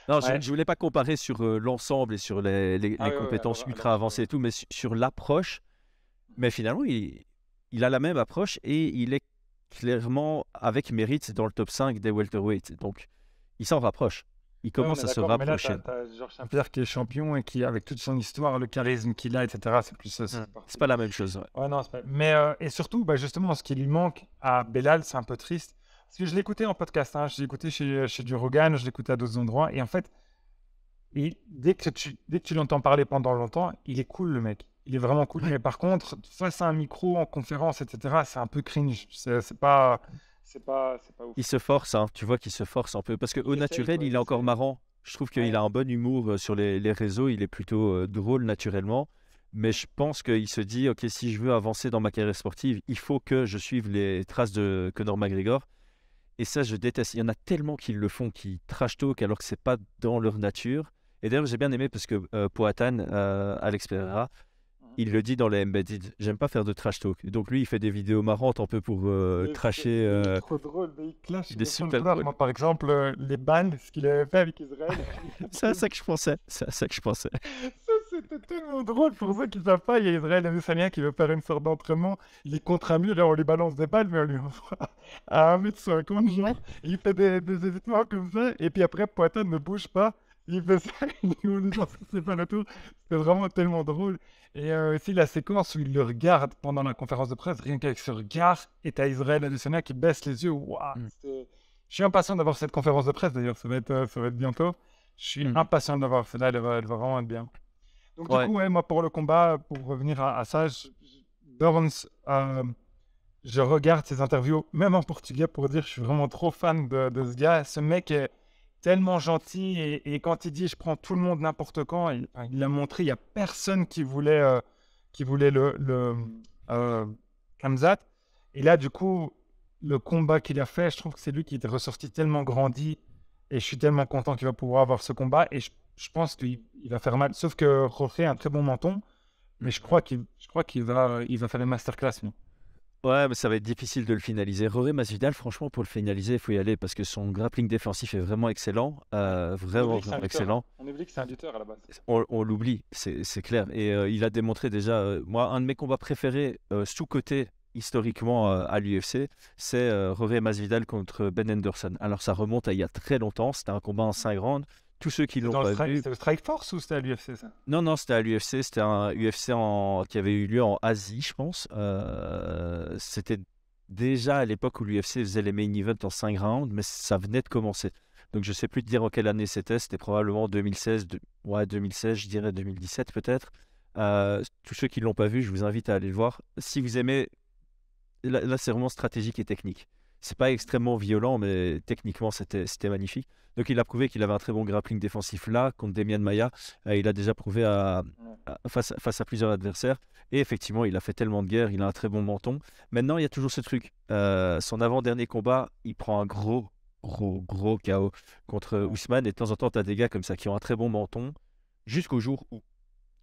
Non, je Ouais. ne voulais pas comparer sur l'ensemble et sur Ah les oui, oui, compétences alors ultra je. avancées et tout, mais sur l'approche. Mais finalement, il a la même approche et il est clairement, avec mérite, dans le top 5 des welterweights. Donc, il s'en rapproche. Il Ouais, on est commence à se d'accord, mais là, rapprocher. t'as Georges Saint-Pierre qui est champion et qui, avec toute son histoire, le charisme qu'il a, etc., c'est plus Hmm. cette C'est partie. pas la même chose. Ouais. Ouais, non, c'est pas. Mais, et surtout, bah, justement, ce qui lui manque à Belal, c'est un peu triste. Parce que je l'écoutais en podcast, hein, je l'ai écouté chez Joe Rogan, je l'écoutais à d'autres endroits, et en fait, dès que tu l'entends parler pendant longtemps, il est cool, le mec. Il est vraiment cool. Ouais. Mais par contre, face à un micro, en conférence, etc., c'est un peu cringe. C'est pas ouf. Il se force, hein. Tu vois qu'il se force un peu. Parce qu'au Il essaye, naturel, quoi, il il est encore essaye. marrant. Je trouve qu'il Ouais. a un bon humour sur les réseaux. Il est plutôt drôle naturellement. Mais je pense qu'il se dit, OK, si je veux avancer dans ma carrière sportive, il faut que je suive les traces de Conor McGregor. Et ça, je déteste. Il y en a tellement qui le font, qui trash talk alors que c'est pas dans leur nature. Et d'ailleurs, j'ai bien aimé parce que Poatan, Alex Pereira, Mhm. il le dit dans les Embedded. J'aime pas faire de trash talk. Donc lui, il fait des vidéos marrantes un peu pour trasher. Mais il est trop drôle, mais il clash Il est sur plein de super joueurs. drôle. Moi, par exemple, les bans, ce qu'il avait fait avec Israël. C'est à ça que je pensais. C'est à ça que je pensais. Ça, c'était tellement drôle. Pour ceux qui ne savent pas, il y a Israël Adesanya qui veut faire une sorte d'entraînement. Il est contre un mur et on lui balance des balles, mais on lui envoie à 1,50 m, genre. Il fait des évitements comme ça. Et puis après, Poitin ne bouge pas. Il fait ça. Il dit, genre, c'est pas le tour. C'est vraiment tellement drôle. Et aussi la séquence où il le regarde pendant la conférence de presse, rien qu'avec ce regard, et t'as Israël Adesanya qui baisse les yeux. Waouh, Mm. je suis impatient d'avoir cette conférence de presse d'ailleurs. Ça va être bientôt. Je suis Mm. impatient d'avoir celle-là. Elle va vraiment être bien. Donc, du Ouais. coup, ouais, moi, pour le combat, pour revenir à ça, Burns, je regarde ses interviews, même en portugais, pour dire que je suis vraiment trop fan de ce gars. Ce mec est tellement gentil et quand il dit je prends tout le monde n'importe quand, il l'a montré, il n'y a personne qui voulait le Khamzat. Et là, du coup, le combat qu'il a fait, je trouve que c'est lui qui est ressorti tellement grandi et je suis tellement content qu'il va pouvoir avoir ce combat et je pense qu'il va faire mal. Sauf que Jorge a un très bon menton, mais je crois qu'il va faire une masterclass, lui. Ouais, mais ça va être difficile de le finaliser. Roré Masvidal, franchement, pour le finaliser, il faut y aller parce que son grappling défensif est vraiment excellent. Ouais. On Vraiment, oublie que c'est un vraiment lutteur, hein. excellent. On oublie que c'est un lutteur à la base. On l'oublie, c'est clair. Et il a démontré déjà, moi, un de mes combats préférés, sous-coté historiquement à l'UFC, c'est Jorge Masvidal contre Ben Henderson. Alors ça remonte à il y a très longtemps, c'était un combat en 5 rounds. Tous ceux qui l'ont pas vu... C'était au Strikeforce ou c'était à l'UFC ça? Non, c'était à l'UFC, c'était un UFC qui avait eu lieu en Asie, je pense. C'était déjà à l'époque où l'UFC faisait les main events en 5 rounds, mais ça venait de commencer. Donc je sais plus te dire en quelle année c'était probablement 2016, 2016, je dirais 2017 peut-être. Tous ceux qui ne l'ont pas vu, je vous invite à aller le voir. Si vous aimez, là c'est vraiment stratégique et technique. C'est pas extrêmement violent, mais techniquement c'était magnifique. Donc il a prouvé qu'il avait un très bon grappling défensif là contre Demian Maia. Il a déjà prouvé face à plusieurs adversaires. Et effectivement, il a fait tellement de guerre, il a un très bon menton. Maintenant, il y a toujours ce truc. Son avant-dernier combat, il prend un gros KO contre Ousmane. Et de temps en temps, tu as des gars comme ça qui ont un très bon menton jusqu'au jour où,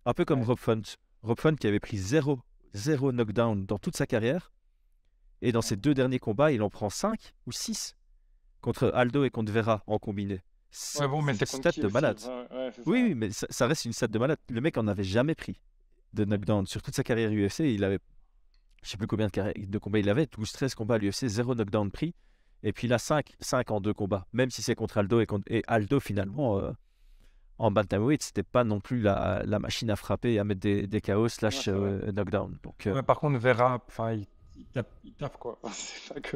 un peu comme Rob Font. Rob Font qui avait pris zéro knockdown dans toute sa carrière. Et dans ses 2 derniers combats, il en prend 5 ou 6 contre Aldo et contre Vera en combiné. C'est mais une c'est stat de malade. Oui, mais ça reste une stat de malade. Le mec en avait jamais pris de knockdown. Sur toute sa carrière UFC, il avait, je sais plus combien de combats il avait, 12-13 combats à l'UFC, 0 knockdown pris. Et puis là, 5 en 2 combats. Même si c'est contre Aldo et Aldo, finalement, en bantamweight, c'était pas non plus la machine à frapper et à mettre des KO / knockdown. Donc, par contre, Vera, il tape quoi.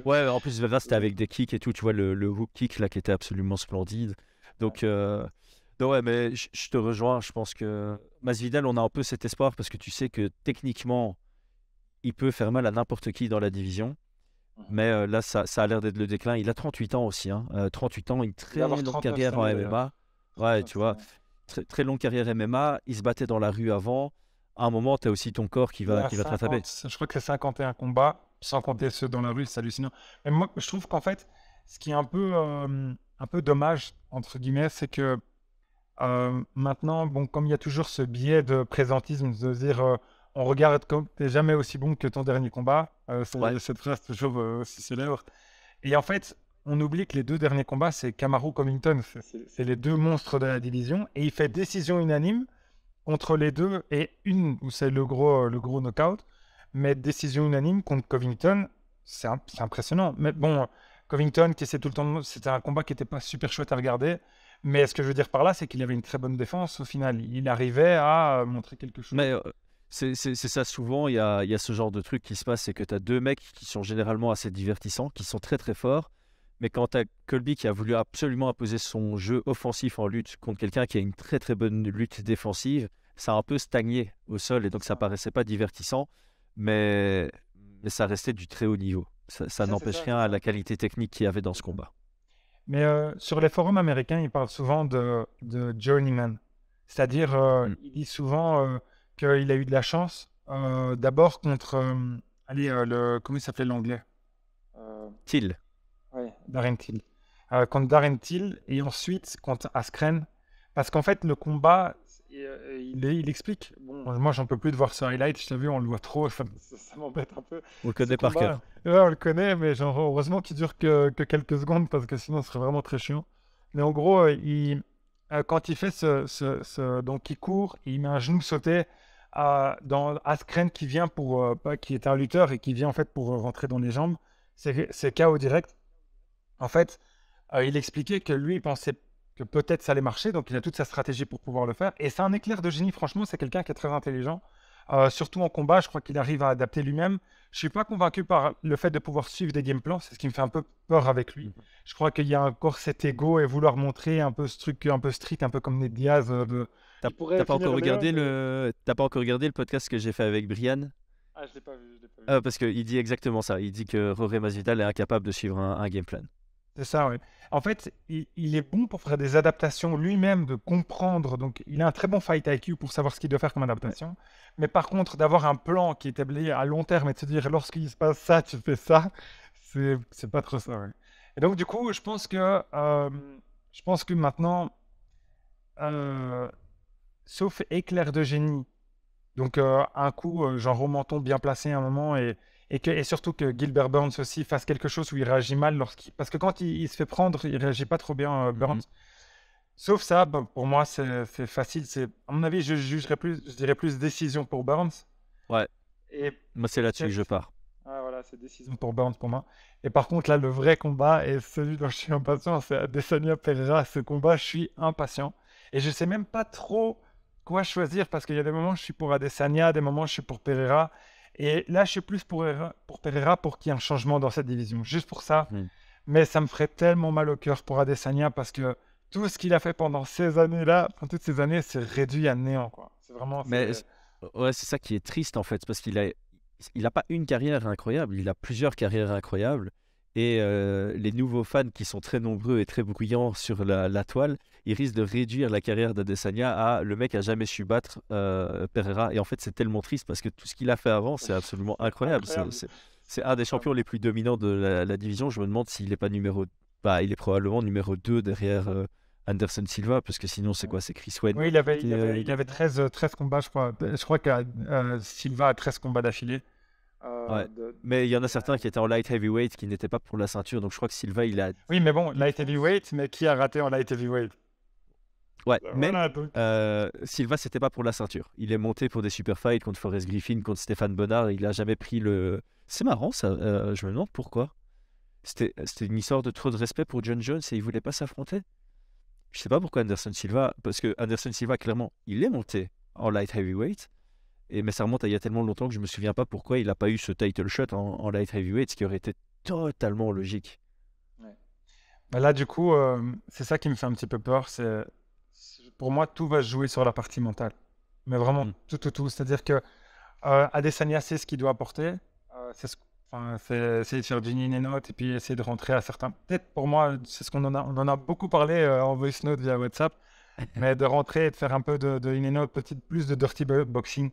Ouais, en plus Vera c'était avec des kicks et tout, tu vois le hook kick là qui était absolument splendide. Donc ouais, mais je te rejoins, je pense que Masvidal, on a un peu cet espoir parce que tu sais que techniquement il peut faire mal à n'importe qui dans la division. Mais là ça a l'air d'être le déclin. Il a 38 ans aussi, 38 ans, une très longue carrière en MMA. Ouais, tu vois, très longue carrière MMA. Il se battait dans la rue avant. À un moment, tu as aussi ton corps qui va te rattraper. Je crois que c'est 51 combats, sans compter ceux dans la rue, c'est hallucinant. Mais moi, je trouve qu'en fait, ce qui est un peu dommage, entre guillemets, c'est que maintenant, bon, comme il y a toujours ce biais de présentisme, de dire on regarde comme t'es jamais aussi bon que ton dernier combat, cette phrase toujours aussi célèbre. Et en fait, on oublie que les 2 derniers combats, c'est Kamaru Covington, c'est les 2 monstres de la division, et il fait décision unanime contre les 2, et une où c'est le gros knockout, mais décision unanime contre Covington, c'est impressionnant. Mais bon, Covington, qui essaie tout le temps, c'était un combat qui n'était pas super chouette à regarder, mais ce que je veux dire par là, c'est qu'il avait une très bonne défense au final. Il arrivait à montrer quelque chose. Mais c'est ça, souvent, il y a ce genre de truc qui se passe, c'est que tu as 2 mecs qui sont généralement assez divertissants, qui sont très très forts, mais quand tu as Colby qui a voulu absolument imposer son jeu offensif en lutte contre quelqu'un qui a une très très bonne lutte défensive, ça a un peu stagné au sol et donc ça paraissait pas divertissant, mais ça restait du très haut niveau. Ça n'empêche rien à la qualité technique qu'il y avait dans ce combat. Mais sur les forums américains, ils parlent souvent de journeyman. C'est-à-dire, ils disent souvent qu'il a eu de la chance. D'abord contre, comment il s'appelait l'anglais? Till. Ouais, Darren Till. Contre Darren Till et ensuite contre Askren. Parce qu'en fait, le combat, il explique. Bon, moi, j'en peux plus de voir ce highlight. Je t'ai vu, on le voit trop. Ça m'embête un peu. On le connaît par cœur. Ouais, on le connaît, mais genre, heureusement qu'il dure que quelques secondes parce que sinon, ce serait vraiment très chiant. Mais en gros, quand il fait donc il court, il met un genou sauté dans Askren qui vient qui est un lutteur et qui vient en fait pour rentrer dans les jambes. C'est KO direct. En fait, il expliquait que lui, il pensait que peut-être ça allait marcher, donc il a toute sa stratégie pour pouvoir le faire. Et c'est un éclair de génie, franchement, c'est quelqu'un qui est très intelligent. Surtout en combat, je crois qu'il arrive à adapter lui-même. Je suis pas convaincu par le fait de pouvoir suivre des game plans, c'est ce qui me fait un peu peur avec lui. Je crois qu'il y a encore cet ego et vouloir montrer un peu ce truc un peu street, un peu comme Ned Diaz. T'as pas encore regardé le podcast que j'ai fait avec Brian? Ah, je l'ai pas vu. Parce qu'il dit exactement ça. Il dit que Jorge Masvidal est incapable de suivre un game plan. C'est ça, oui. En fait, il est bon pour faire des adaptations lui-même, de comprendre. Donc, il a un très bon fight IQ pour savoir ce qu'il doit faire comme adaptation. Ouais. Mais par contre, d'avoir un plan qui est établi à long terme et de se dire, lorsqu'il se passe ça, tu fais ça, c'est pas trop ça, ouais. Et donc, du coup, je pense que maintenant, sauf éclair de génie, donc un coup, genre au menton bien placé à un moment, et surtout que Gilbert Burns aussi fasse quelque chose où il réagit mal parce que quand il se fait prendre, il réagit pas trop bien, Burns. Sauf ça, pour moi, c'est facile. À mon avis, je dirais plus décision pour Burns. Ouais. Et moi, c'est là-dessus que je pars. Ah, c'est décision pour Burns pour moi. Et par contre, là, le vrai combat et celui dont je suis impatient, c'est Adesanya Pereira. Ce combat, je suis impatient. Et je sais même pas trop quoi choisir parce qu'il y a des moments, je suis pour Adesanya, des moments, je suis pour Pereira. Et là, je suis plus pour Pereira pour qu'il y ait un changement dans cette division. Juste pour ça. Mhm. Mais ça me ferait tellement mal au cœur pour Adesanya parce que tout ce qu'il a fait pendant ces années-là, enfin, toutes ces années, c'est réduit à néant, quoi. C'est vraiment, Mais c'est... ouais, c'est ça qui est triste en fait, parce qu'il a pas une carrière incroyable, il a plusieurs carrières incroyables. Et les nouveaux fans qui sont très nombreux et très bruyants sur la toile, ils risquent de réduire la carrière d'Adesanya à le mec a jamais su battre Pereira. Et en fait, c'est tellement triste parce que tout ce qu'il a fait avant, c'est absolument c'est incroyable. incroyable. C'est un des Ah, champions les plus dominants de la division. Je me demande s'il n'est pas numéro. Bah, il est probablement numéro 2 derrière Anderson Silva, parce que sinon, c'est ouais. quoi? C'est Chris Wade Oui, qui est. il avait 13 combats, je crois. Je crois que Silva a 13 combats d'affilée. Ouais. De... Mais il y en a certains qui étaient en light heavyweight qui n'étaient pas pour la ceinture. Donc je crois que Silva, il a Oui, mais bon, 10 light fois. heavyweight, mais qui a raté en light heavyweight? Ouais, mais Voilà, donc. Silva, c'était pas pour la ceinture. Il est monté pour des super fights contre Forrest Griffin, contre Stéphane Bonnard. Il a jamais pris le. C'est marrant ça. Je me demande pourquoi. C'était une histoire de trop de respect pour John Jones et il voulait pas s'affronter. Je sais pas pourquoi Anderson Silva. Parce que Anderson Silva, clairement, il est monté en light heavyweight. Mais ça remonte à il y a tellement longtemps que je me souviens pas pourquoi il a pas eu ce title shot en light heavyweight, ce qui aurait été totalement logique. Ouais. Bah là, du coup, c'est ça qui me fait un petit peu peur. Pour moi, tout va se jouer sur la partie mentale. Mais vraiment, Mm. tout. C'est-à-dire que Adesanya sait ce qu'il doit apporter. C'est essayer de faire du in and out et puis essayer de rentrer à certains. Peut-être pour moi, c'est ce on en a beaucoup parlé en voice note via WhatsApp, mais de rentrer et de faire un peu de in and out, peut-être plus de dirty boxing.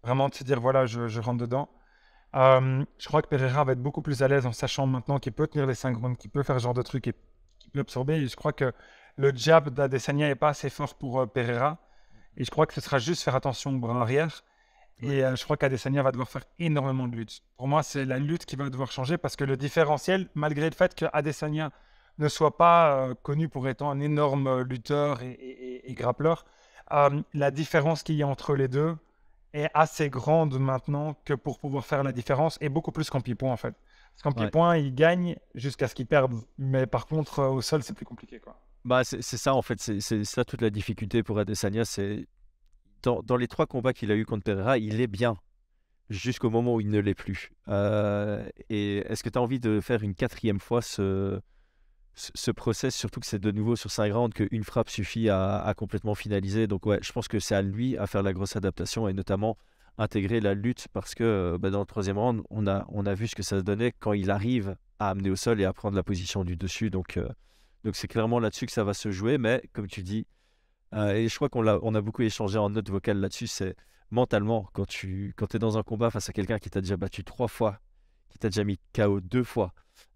Vraiment de se dire, voilà, je rentre dedans. Je crois que Pereira va être beaucoup plus à l'aise en sachant maintenant qu'il peut tenir les 5 rounds, qu'il peut faire ce genre de truc et qu'il peut absorber. Et je crois que le jab d'Adesanya n'est pas assez fort pour Pereira. Et je crois que ce sera juste faire attention au bras arrière. Ouais. Et je crois qu'Adesanya va devoir faire énormément de lutte. Pour moi, c'est la lutte qui va devoir changer parce que le différentiel, malgré le fait qu'Adesanya ne soit pas connu pour étant un énorme lutteur et grappleur, la différence qu'il y a entre les deux est assez grande maintenant que pour pouvoir faire la différence et beaucoup plus qu'en pied-point en fait. Parce qu'en Ouais. pied-point, il gagne jusqu'à ce qu'il perde. Mais par contre, au sol, c'est plus compliqué quoi. Bah, c'est ça en fait, c'est ça toute la difficulté pour Adesanya, c'est dans les 3 combats qu'il a eu contre Pereira, il est bien jusqu'au moment où il ne l'est plus. Et est-ce que tu as envie de faire une 4e fois ce process, surtout que c'est de nouveau sur 5 rounds qu'une frappe suffit à complètement finaliser. Donc ouais, je pense que c'est à lui à faire la grosse adaptation et notamment intégrer la lutte parce que bah, dans le 3e round, on a vu ce que ça donnait quand il arrive à amener au sol et à prendre la position du dessus. Donc c'est clairement là-dessus que ça va se jouer, mais comme tu dis, et je crois on a beaucoup échangé en note vocale là-dessus, c'est mentalement, quand tu es dans un combat face à quelqu'un qui t'a déjà battu 3 fois, qui t'a déjà mis KO 2 fois,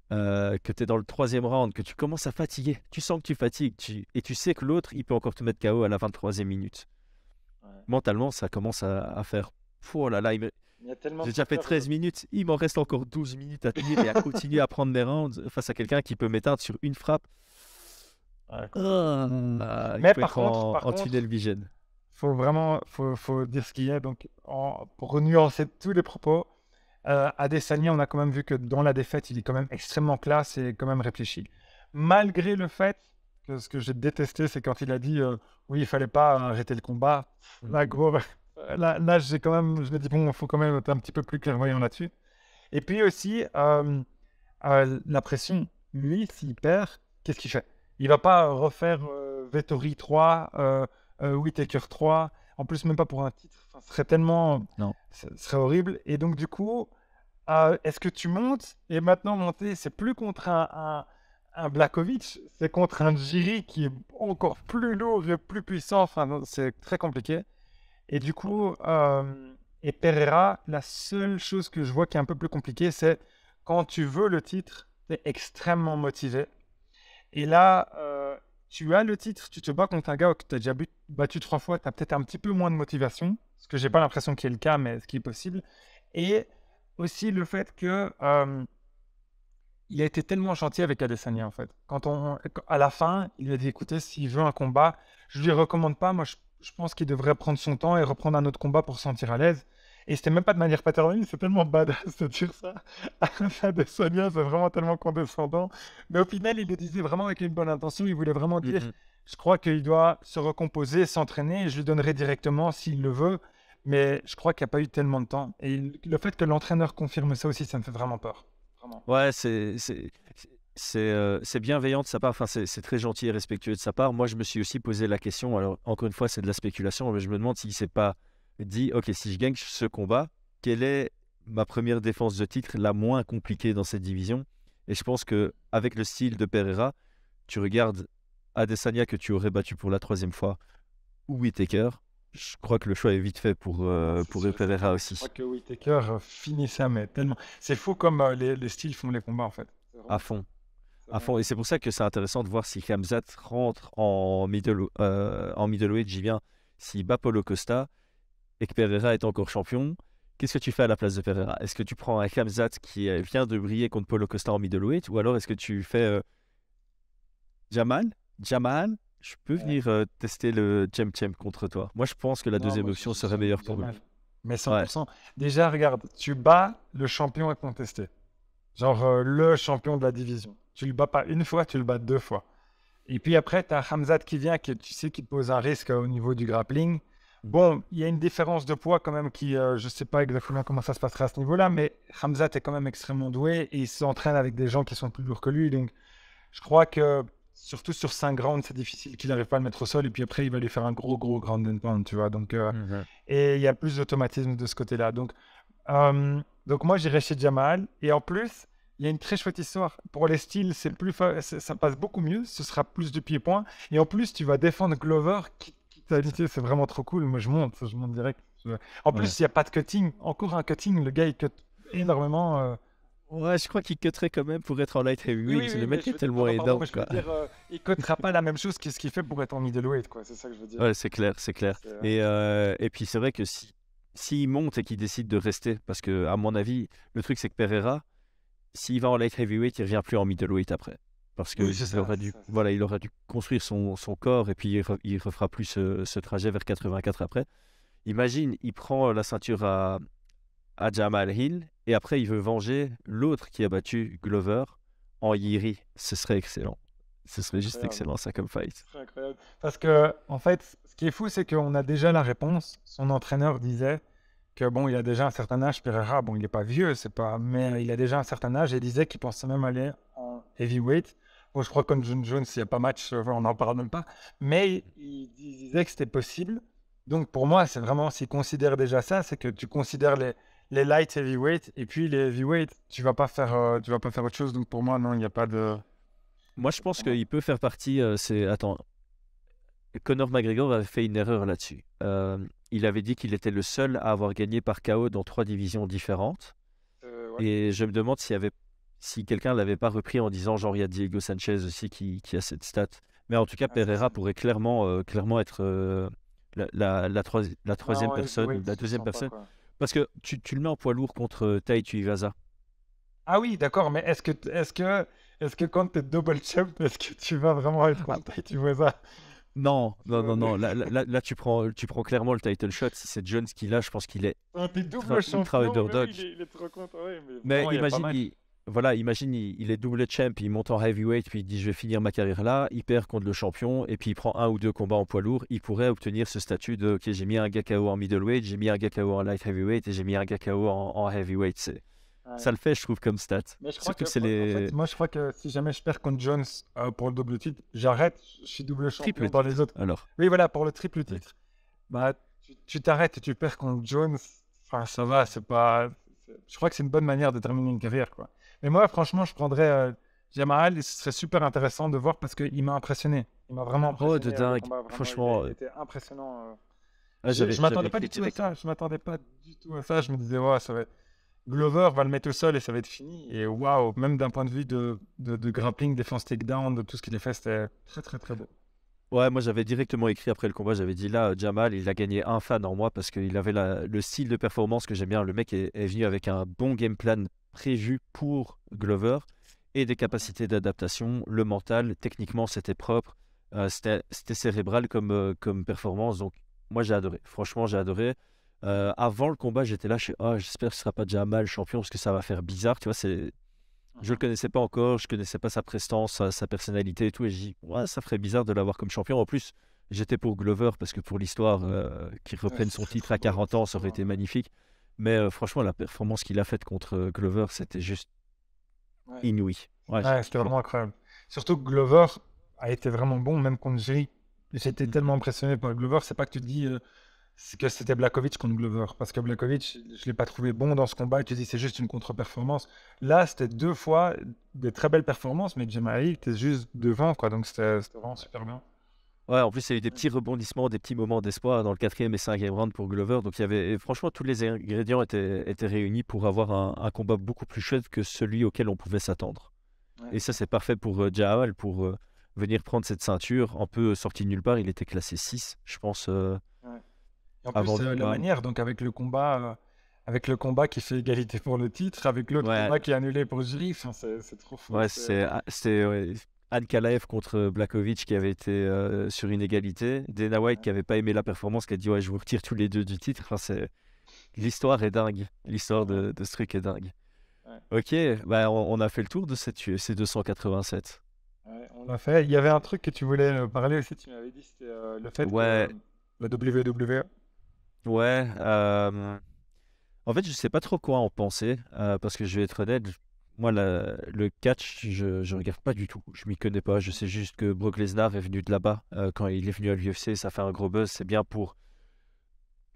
que tu es dans le 3e round, que tu commences à fatiguer, tu sens que tu fatigues, et tu sais que l'autre, il peut encore te mettre KO à la 23e minute. Ouais. Mentalement, ça commence à faire, oh là là, Il y a tellement j'ai de déjà fait facteurs. 13 minutes, il m'en reste encore 12 minutes à tenir et à continuer à prendre mes rounds face à quelqu'un qui peut m'éteindre sur une frappe. Ouais, complètement. Il Mais faut être en tunnel vision. faut dire ce qu'il y a. Donc, pour nuancer tous les propos, Adesanya, on a quand même vu que dans la défaite, il est quand même extrêmement classe et quand même réfléchi. Malgré le fait que ce que j'ai détesté, c'est quand il a dit oui, il fallait pas arrêter le combat. Là, gros, là j'ai quand même, je me dis bon, il faut quand même être un petit peu plus clairvoyant là-dessus. Et puis aussi, la pression, lui, s'il perd, qu'est-ce qu'il fait? Il va pas refaire Vettori 3, Whittaker 3, en plus même pas pour un titre. Enfin, ce serait tellement... Non. Ce serait horrible. Et donc du coup, est-ce que tu montes? Et maintenant, monter, c'est plus contre un Blachowicz, c'est contre un Jiri qui est encore plus lourd et plus puissant. Enfin, non, c'est très compliqué. Et du coup, et Pereira, la seule chose que je vois qui est un peu plus compliquée, c'est quand tu veux le titre, tu es extrêmement motivé. Et là, tu as le titre, tu te bats contre un gars que tu as déjà battu 3 fois, tu as peut-être un petit peu moins de motivation, ce que j'ai pas l'impression qu'il est le cas, mais ce qui est possible. Et aussi le fait que il a été tellement gentil avec Adesanya en fait. À la fin, il lui a dit écoutez, s'il veut un combat, je lui recommande pas. Moi, je pense qu'il devrait prendre son temps et reprendre un autre combat pour se sentir à l'aise. Et c'était même pas de manière paternelle, c'est tellement badass de dire ça. Adesanya, c'est vraiment tellement condescendant. Mais au final, il le disait vraiment avec une bonne intention. Il voulait vraiment dire, Mhm. je crois qu'il doit se recomposer, s'entraîner. Je lui donnerai directement s'il le veut. Mais je crois qu'il n'y a pas eu tellement de temps. Et le fait que l'entraîneur confirme ça aussi, ça me fait vraiment peur. Vraiment. Ouais, c'est bienveillant de sa part, enfin, c'est très gentil et respectueux de sa part. Moi, je me suis aussi posé la question, alors encore une fois, c'est de la spéculation, mais je me demande s'il s'est pas dit, ok, si je gagne ce combat, quelle est ma première défense de titre la moins compliquée dans cette division? Et je pense que avec le style de Pereira, tu regardes Adesanya que tu aurais battu pour la troisième fois, ou Whittaker, je crois que le choix est vite fait Non, c'est pour sûr et Pereira certain. Je aussi, crois que Whittaker finit ça, mais tellement. C'est fou comme les styles font les combats, en fait. C'est à vraiment fou. fond. C'est À vraiment fond. Et fou. c'est pour ça que c'est intéressant de voir si Khamzat rentre en middleweight, j'y viens, s'il bat Paulo Costa et que Pereira est encore champion. Qu'est-ce que tu fais à la place de Pereira? Est-ce que tu prends un Khamzat qui vient de briller contre Paulo Costa en middleweight ou alors est-ce que tu fais Jamal? Jamal, je peux Ouais. venir tester le Chem contre toi. Moi, je pense que la Non, deuxième moi, option serait j'aime meilleure pour Jamal. lui. Mais Ouais, 100%. Déjà, regarde, tu bats le champion à contester. Genre le champion de la division. Tu le bats pas une fois, tu le bats deux fois. Et puis après, tu as Hamzat qui vient, qui tu sais qui te pose un risque au niveau du grappling. Bon, il y a une différence de poids quand même qui, je sais pas exactement comment ça se passera à ce niveau-là, mais Hamzat est quand même extrêmement doué et il s'entraîne avec des gens qui sont plus lourds que lui. Donc, je crois que surtout sur 5 rounds, c'est difficile qu'il n'arrive pas à le mettre au sol. Et puis après, il va lui faire un gros ground and pound, tu vois. Donc, Mhm. et il y a plus d'automatisme de ce côté-là. Donc moi, j'irai chez Jamal. Et en plus, il y a une très chouette histoire. Pour les styles, ça passe beaucoup mieux. Ce sera plus de pied-point. Et en plus, tu vas défendre Glover, qui t'a dit, c'est vraiment trop cool. Moi, je monte direct. En Ouais. plus, il n'y a pas de cutting. Encore un cutting. Le gars, il cut énormément. Ouais, je crois qu'il cutterait quand même pour être en light Oui, oui, heavyweight. oui, Le mais mec je est veux dire, tellement pardon, énorme, mais je veux quoi. dire, il coûtera pas la même chose que ce qu'il fait pour être en middleweight, quoi. C'est ça que je veux dire. Ouais, c'est clair, c'est clair. C'est, Et puis c'est vrai que si s'il monte et qu'il décide de rester, parce que à mon avis, le truc c'est que Pereira, s'il va en light heavyweight, il revient plus en middleweight après. Parce Oui, que c'est il ça, aurait c'est dû, ça, c'est ça. voilà, il aurait dû construire son corps et puis il refera plus ce trajet vers 84 après. Imagine, il prend la ceinture à Jamal Hill et après il veut venger l'autre qui a battu Glover en Yiri. Ce serait excellent. Ce Ce serait serait juste incroyable. excellent ça comme fight. Ce serait incroyable. Parce que, en fait, ce qui est fou, c'est qu'on a déjà la réponse. Son entraîneur disait que, bon, il a déjà un certain âge, Pereira. Bon, il n'est pas vieux, c'est pas, mais il a déjà un certain âge et il disait qu'il pensait même aller en heavyweight. Bon, je crois que contre John Jones, il n'y a pas match, on n'en parle même pas. Mais il disait que c'était possible. Donc, pour moi, c'est vraiment, s'il considère déjà ça, c'est que tu considères les light heavyweight et puis les heavyweight, tu vas pas faire autre chose. Donc, pour moi, non, il n'y a pas de. Moi je pense qu'il peut faire partie. Attends, Conor McGregor avait fait une erreur là-dessus. Il avait dit qu'il était le seul à avoir gagné par KO dans 3 divisions différentes. Ouais. Et je me demande si quelqu'un ne l'avait pas repris en disant, genre, il y a Diego Sanchez aussi qui a cette stat. Mais en tout cas, Ah, ça, Pereira c'est. pourrait clairement être la troisième Non, personne ou heavyweight, la je deuxième sens pas personne. quoi. Parce que tu le mets en poids lourd contre Tai Tuivasa. Ah oui, d'accord, mais est-ce que quand t'es double champ, est-ce que tu vas vraiment être Ah, content, tu vois ça? non, Tu non, vois, non, non. Là, tu prends clairement le title shot. Si c'est Jones qui l'a, je pense qu'il est quand t'es double ultra champion, mais oui, underdog. il est trop content, ouais, mais Mais vraiment, il n'y a pas imagine, match. il est double champ, il monte en heavyweight, puis il dit je vais finir ma carrière là, il perd contre le champion, et puis il prend 1 ou 2 combats en poids lourd, il pourrait obtenir ce statut de ok, j'ai mis un gars KO en middleweight, j'ai mis un gars KO en light heavyweight, et j'ai mis un gars KO en heavyweight. Ouais. Ça le fait, je trouve, comme stat. Mais je crois Surtout que, que c'est en les fait, moi, je crois que si jamais je perds contre Jones pour le double titre, j'arrête, je suis double champion triples dans les titres. autres. Alors, Oui, voilà, pour le triple ouais. titre, bah, tu t'arrêtes et tu perds contre Jones. Enfin, ça va, c'est pas. Je crois que c'est une bonne manière de terminer une carrière, quoi. Mais moi, franchement, je prendrais Jamal et ce serait super intéressant de voir parce qu'il m'a impressionné. Il m'a vraiment Oh, de impressionné. Le dingue. combat, vraiment, Franchement, il était impressionnant. j'avais Je m'attendais j'avais pas du écrit tout à direct. ça. Je m'attendais pas du tout à ça. Je me disais, ouais, ça va être. Glover va le mettre au sol et ça va être fini. Et waouh, même d'un point de vue de grappling, défense takedown, de tout ce qu'il a fait, c'était très très très beau. Ouais, moi j'avais directement écrit après le combat, j'avais dit là, Jamal, il a gagné un fan en moi parce qu'il avait le style de performance que j'aime bien. Le mec est venu avec un bon game plan prévu pour Glover et des capacités d'adaptation. Le mental, techniquement, c'était propre. C'était cérébral comme performance. Donc, moi j'ai adoré. Franchement, j'ai adoré. Avant le combat, j'étais là, j'espère que ce sera pas déjà mal champion parce que ça va faire bizarre, tu vois. Je le connaissais pas encore, je connaissais pas sa prestance, sa personnalité et tout, et j'ai dit, ouais, ça ferait bizarre de l'avoir comme champion. En plus, j'étais pour Glover parce que pour l'histoire, qu'il Ouais, reprenne ce son serait titre trop à beau, 40 c'est ans, ça trop aurait beau. été magnifique. Mais franchement, la performance qu'il a faite contre Glover, c'était juste Ouais. inouï. Ouais, Ouais, c'était vraiment incroyable. Surtout que Glover a été vraiment bon, même contre Jiri. J'étais Mhm. tellement impressionné par Glover, c'est pas que tu te dis c'est que c'était Blachowicz contre Glover, parce que Blachowicz, je l'ai pas trouvé bon dans ce combat, et tu te dis c'est juste une contre-performance. Là, c'était 2 fois des très belles performances, mais Jamahiri était juste devant, quoi, donc c'était vraiment super bien. Ouais, en plus, il y a eu des petits rebondissements, des petits moments d'espoir dans le 4e et 5e round pour Glover. Donc, il y avait, et franchement, tous les ingrédients étaient réunis pour avoir un combat beaucoup plus chouette que celui auquel on pouvait s'attendre. Ouais, Et ça, c'est parfait pour Jamal pour venir prendre cette ceinture. Un peu sorti de nulle part, il était classé 6, je pense, ouais. Et en plus, avant le la combat. manière, donc avec le combat qui fait égalité pour le titre, avec l'autre Ouais, combat qui est annulé pour Jiri, enfin, c'est trop fou. ouais, c'était ouais, Anne Kalaev contre Blachowicz qui avait été sur une égalité. Dana White qui avait pas aimé la performance, qui a dit ouais, je vous retire tous les deux du titre. Enfin, l'histoire est dingue. L'histoire Ouais, de ce truc est dingue. ouais, Ok, bah on a fait le tour de cette UFC 287. ouais, on l'a fait. Il y avait un truc que tu voulais parler aussi, tu m'avais dit, c'était le fait que Ouais, la WWE. ouais. En fait, je sais pas trop quoi en penser parce que je vais être honnête. Moi, le catch, je regarde pas du tout. Je m'y connais pas. Je sais juste que Brock Lesnar est venu de là-bas quand il est venu à l'UFC. Ça fait un gros buzz. C'est bien pour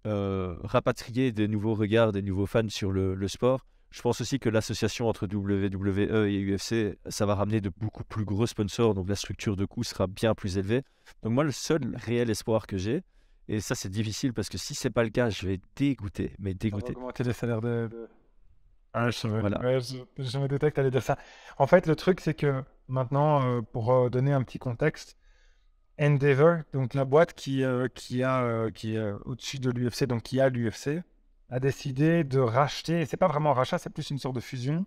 rapatrier des nouveaux regards, des nouveaux fans sur le sport. Je pense aussi que l'association entre WWE et UFC, ça va ramener de beaucoup plus gros sponsors, donc la structure de coût sera bien plus élevée. Donc moi, le seul réel espoir que j'ai, et ça c'est difficile parce que si c'est pas le cas, je vais être dégoûté, mais Ça va dégoûté. augmenter les salaires Ah, je savais. Voilà. Ouais, je me doutais que tu allais dire ça. En fait, le truc, c'est que maintenant, pour donner un petit contexte, Endeavor, donc la boîte qui est au-dessus de l'UFC, donc qui a l'UFC, a décidé de racheter, c'est pas vraiment un rachat, c'est plus une sorte de fusion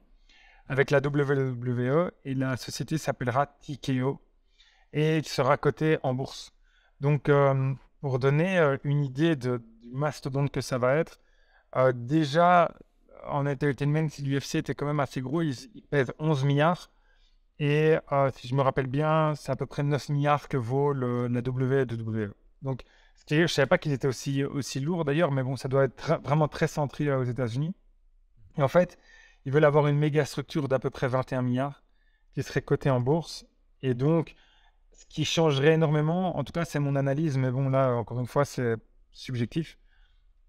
avec la WWE et la société s'appellera TKO et sera cotée en bourse. Donc, pour donner une idée du mastodonte que ça va être, déjà en entertainment, l'UFC était quand même assez gros, il pèse 11 milliards. Et si je me rappelle bien, c'est à peu près 9 milliards que vaut la WWE. Donc, je ne savais pas qu'ils étaient aussi lourds d'ailleurs, mais bon, ça doit être vraiment très centré aux États-Unis. Et en fait, ils veulent avoir une méga structure d'à peu près 21 milliards qui serait cotée en bourse. Et donc, ce qui changerait énormément, en tout cas, c'est mon analyse, mais bon, là, encore une fois, c'est subjectif.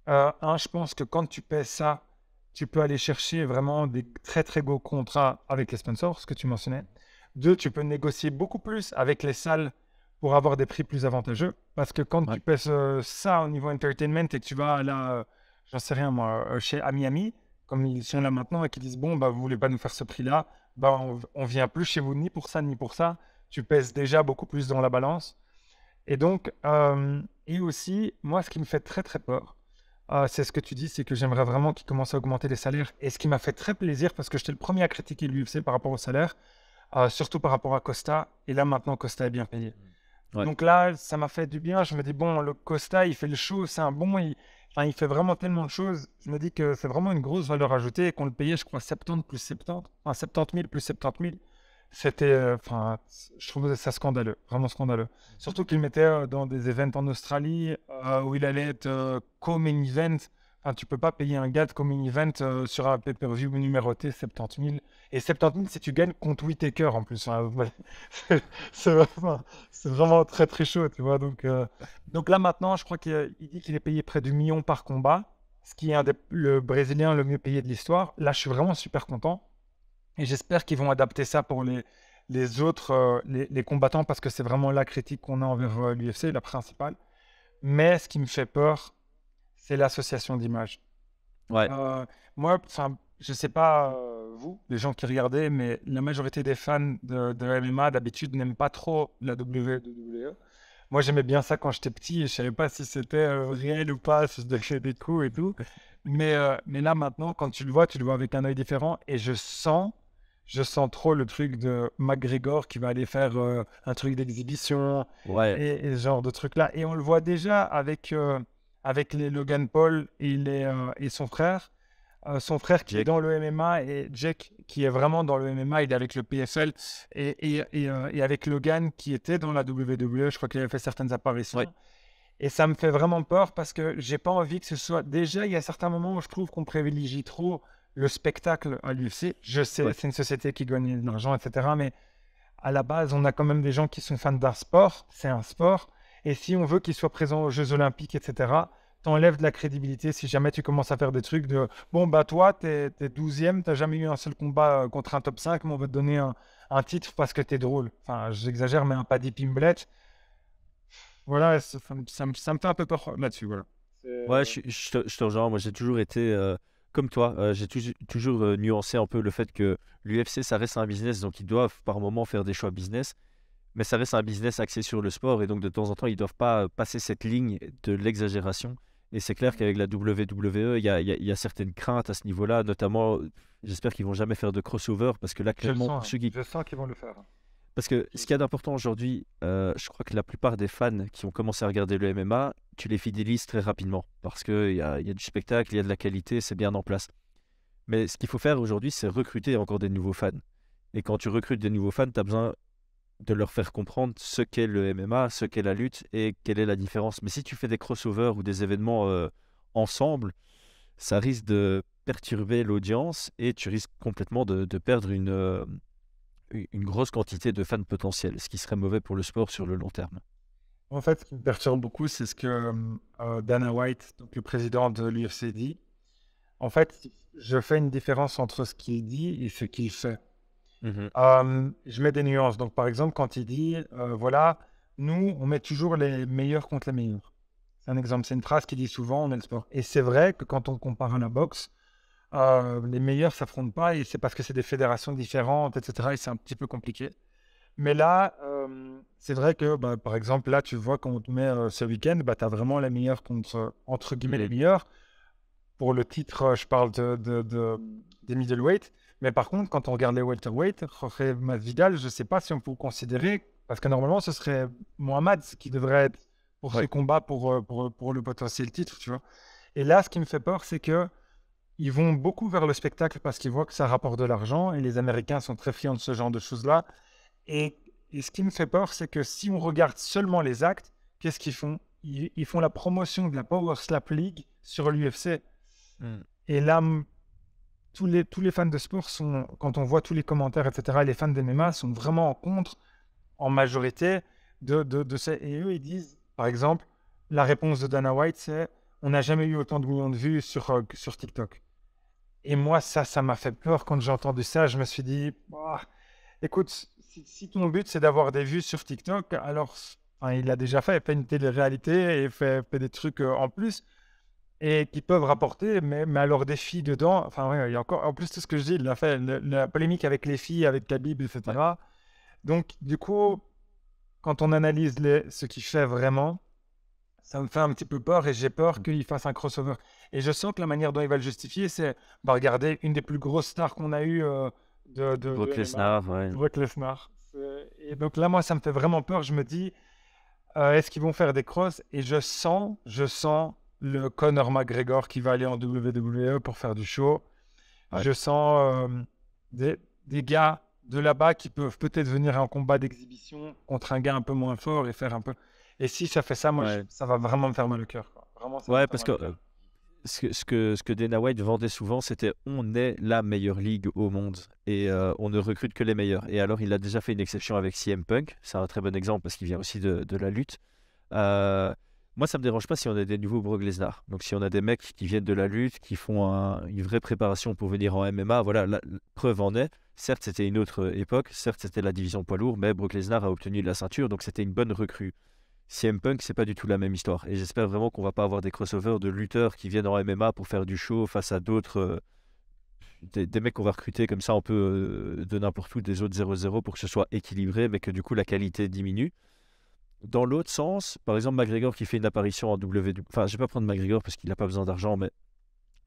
Je pense que quand tu paies ça, tu peux aller chercher vraiment des très très gros contrats avec les sponsors, ce que tu mentionnais. 2, tu peux négocier beaucoup plus avec les salles pour avoir des prix plus avantageux. Parce que quand Ouais. tu pèses ça au niveau entertainment et que tu vas là, j'en sais rien moi, chez Miami, comme ils sont là maintenant et qu'ils disent bon, bah, vous voulez pas nous faire ce prix-là, bah, on vient plus chez vous ni pour ça ni pour ça. Tu pèses déjà beaucoup plus dans la balance. Et donc, et aussi, moi, ce qui me fait très très peur, c'est ce que tu dis, c'est que j'aimerais vraiment qu'ils commencent à augmenter les salaires. Et ce qui m'a fait très plaisir, parce que j'étais le premier à critiquer l'UFC par rapport au salaire, surtout par rapport à Costa. Et là, maintenant, Costa est bien payé. Ouais. Donc là, ça m'a fait du bien. Je me dis, bon, le Costa, il fait le show, c'est un bon. Enfin, il fait vraiment tellement de choses. Je me dis que c'est vraiment une grosse valeur ajoutée et qu'on le payait, je crois, 70 plus 70. Enfin, 70 000 plus 70 000. C'était, enfin, je trouve ça scandaleux, vraiment scandaleux. Surtout qu'il mettait dans des events en Australie où il allait être co-main event. Enfin, tu peux pas payer un gars de co-main event sur un pay-per-view numéroté 70 000. Et 70 000 si tu gagnes contre Whittaker en plus. Enfin, ouais. C'est vraiment très très chaud, tu vois. Donc là maintenant, je crois qu'il dit qu'il est payé près du million par combat, ce qui est le Brésilien le mieux payé de l'histoire. Là, je suis vraiment super content. Et j'espère qu'ils vont adapter ça pour les autres, les combattants, parce que c'est vraiment la critique qu'on a envers l'UFC, la principale. Mais ce qui me fait peur, c'est l'association d'images. Ouais. Moi, enfin, je sais pas vous, les gens qui regardez, mais la majorité des fans de MMA d'habitude n'aiment pas trop la WWE. Moi, j'aimais bien ça quand j'étais petit et je savais pas si c'était réel ou pas, si je donnais des coups et tout. Mais là, maintenant, quand tu le vois avec un œil différent et je sens trop le truc de McGregor qui va aller faire un truc d'exhibition Ouais. et ce genre de truc-là. Et on le voit déjà avec avec les Logan Paul et son frère. Son frère qui est Jake. dans le MMA et Jake qui est vraiment dans le MMA, il est avec le PFL et avec Logan qui était dans la WWE, je crois qu'il avait fait certaines apparitions. Ouais. Et ça me fait vraiment peur parce que j'ai pas envie que ce soit... Déjà, il y a certains moments où je trouve qu'on privilégie trop le spectacle à l'UFC. Je sais, Ouais. c'est une société qui gagne de l'argent, etc. Mais à la base, on a quand même des gens qui sont fans d'un sport. C'est un sport. Et si on veut qu'ils soient présents aux Jeux Olympiques, etc., t'enlèves de la crédibilité si jamais tu commences à faire des trucs de bon, bah toi, t'es 12e, t'as jamais eu un seul combat contre un top 5, mais on va te donner un titre parce que t'es drôle. Enfin, j'exagère, mais un Paddy Pimblett. Voilà, ça me fait un peu peur là-dessus. Voilà. Ouais, je te rejoins. Moi, j'ai toujours été comme toi. J'ai toujours nuancé un peu le fait que l'UFC, ça reste un business, donc ils doivent par moment faire des choix business, mais ça reste un business axé sur le sport, et donc de temps en temps, ils doivent pas passer cette ligne de l'exagération. Et c'est clair qu'avec la WWE, il y a certaines craintes à ce niveau-là, notamment, j'espère qu'ils vont jamais faire de crossover, parce que là, Je le clairement, pour sens, ceux qui... je sens qu'ils vont le faire. Parce que ce qu'il y a d'important aujourd'hui, je crois que la plupart des fans qui ont commencé à regarder le MMA, tu les fidélises très rapidement, parce qu'il y a du spectacle, il y a de la qualité, c'est bien en place. Mais ce qu'il faut faire aujourd'hui, c'est recruter encore des nouveaux fans. Et quand tu recrutes des nouveaux fans, tu as besoin de leur faire comprendre ce qu'est le MMA, ce qu'est la lutte et quelle est la différence. Mais si tu fais des crossovers ou des événements ensemble, ça risque de perturber l'audience et tu risques complètement de perdre une grosse quantité de fans potentiels, ce qui serait mauvais pour le sport sur le long terme. En fait, ce qui me perturbe beaucoup, c'est ce que Dana White, donc le président de l'UFC, dit. En fait, je fais une différence entre ce qu'il dit et ce qu'il fait. Mhm. Je mets des nuances. Donc, par exemple, quand il dit, voilà, nous, on met toujours les meilleurs contre les meilleurs. C'est un exemple, c'est une phrase qu'il dit souvent, on est le sport. Et c'est vrai que quand on compare à la boxe, les meilleurs s'affrontent pas et c'est parce que c'est des fédérations différentes, etc. Et c'est un petit peu compliqué. Mais là, c'est vrai que, bah, par exemple, là, tu vois, quand on te met ce week-end, bah, tu as vraiment les meilleurs contre, entre guillemets, les meilleurs. Pour le titre, je parle des middleweight. Mais par contre, quand on regarde les welterweight, Jorge Masvidal, je ne sais pas si on peut le considérer, parce que normalement, ce serait Mohamed qui devrait être pour ce Ouais. combat, pour le potentiel titre, tu vois. Et là, ce qui me fait peur, c'est que ils vont beaucoup vers le spectacle parce qu'ils voient que ça rapporte de l'argent et les Américains sont très friands de ce genre de choses-là. Et, et ce qui me fait peur, c'est que si on regarde seulement les actes, qu'est-ce qu'ils font? Ils font la promotion de la Power Slap League sur l'UFC. Mm. Et là, tous les fans de sport sont, quand on voit tous les commentaires, etc., les fans de MMA sont vraiment en contre, en majorité, de ça. Et eux, ils disent, par exemple, la réponse de Dana White, c'est on n'a jamais eu autant de millions de vues sur TikTok. Et moi, ça m'a fait peur quand j'ai entendu ça. Je me suis dit, bah, écoute, si ton but c'est d'avoir des vues sur TikTok, alors enfin, il l'a déjà fait, il fait une télé-réalité et fait des trucs en plus et qui peuvent rapporter, mais alors des filles dedans, enfin, ouais, il y a encore, en plus, tout ce que je dis, il a fait la polémique avec les filles, avec Khabib, Ouais. etc. Donc, du coup, quand on analyse ce qu'il fait vraiment, ça me fait un petit peu peur et j'ai peur Mm. qu'il fasse un crossover. Et je sens que la manière dont il va le justifier, c'est, bah, regardez, une des plus grosses stars qu'on a eues de Brock MMA, Lesnar, ouais. Brock Lesnar. Et donc là, moi, ça me fait vraiment peur. Je me dis, est-ce qu'ils vont faire des crosses? Et je sens le Conor McGregor qui va aller en WWE pour faire du show. Ouais. Je sens des gars de là-bas qui peuvent peut-être venir en combat d'exhibition contre un gars un peu moins fort et faire un peu. Et si ça fait ça, moi, Ouais. ça va vraiment me faire mal au cœur, quoi. Vraiment, ça va me Ouais, faire parce mal que au cœur. ce que Dana White vendait souvent, c'était on est la meilleure ligue au monde et on ne recrute que les meilleurs. Et alors, il a déjà fait une exception avec CM Punk. C'est un très bon exemple parce qu'il vient aussi de la lutte. Euh, Moi, ça me dérange pas si on a des nouveaux Brock Lesnar. Donc, si on a des mecs qui viennent de la lutte, qui font une vraie préparation pour venir en MMA, voilà, la preuve en est. Certes, c'était une autre époque, certes, c'était la division poids lourd, mais Brock Lesnar a obtenu la ceinture, donc c'était une bonne recrue. CM Punk, c'est pas du tout la même histoire. Et j'espère vraiment qu'on va pas avoir des crossovers de lutteurs qui viennent en MMA pour faire du show face à d'autres, des mecs qu'on va recruter comme ça un peu de n'importe où, des autres 0-0 pour que ce soit équilibré, mais que du coup la qualité diminue. Dans l'autre sens, par exemple, McGregor qui fait une apparition en WWE. Enfin, je vais pas prendre McGregor parce qu'il n'a pas besoin d'argent, mais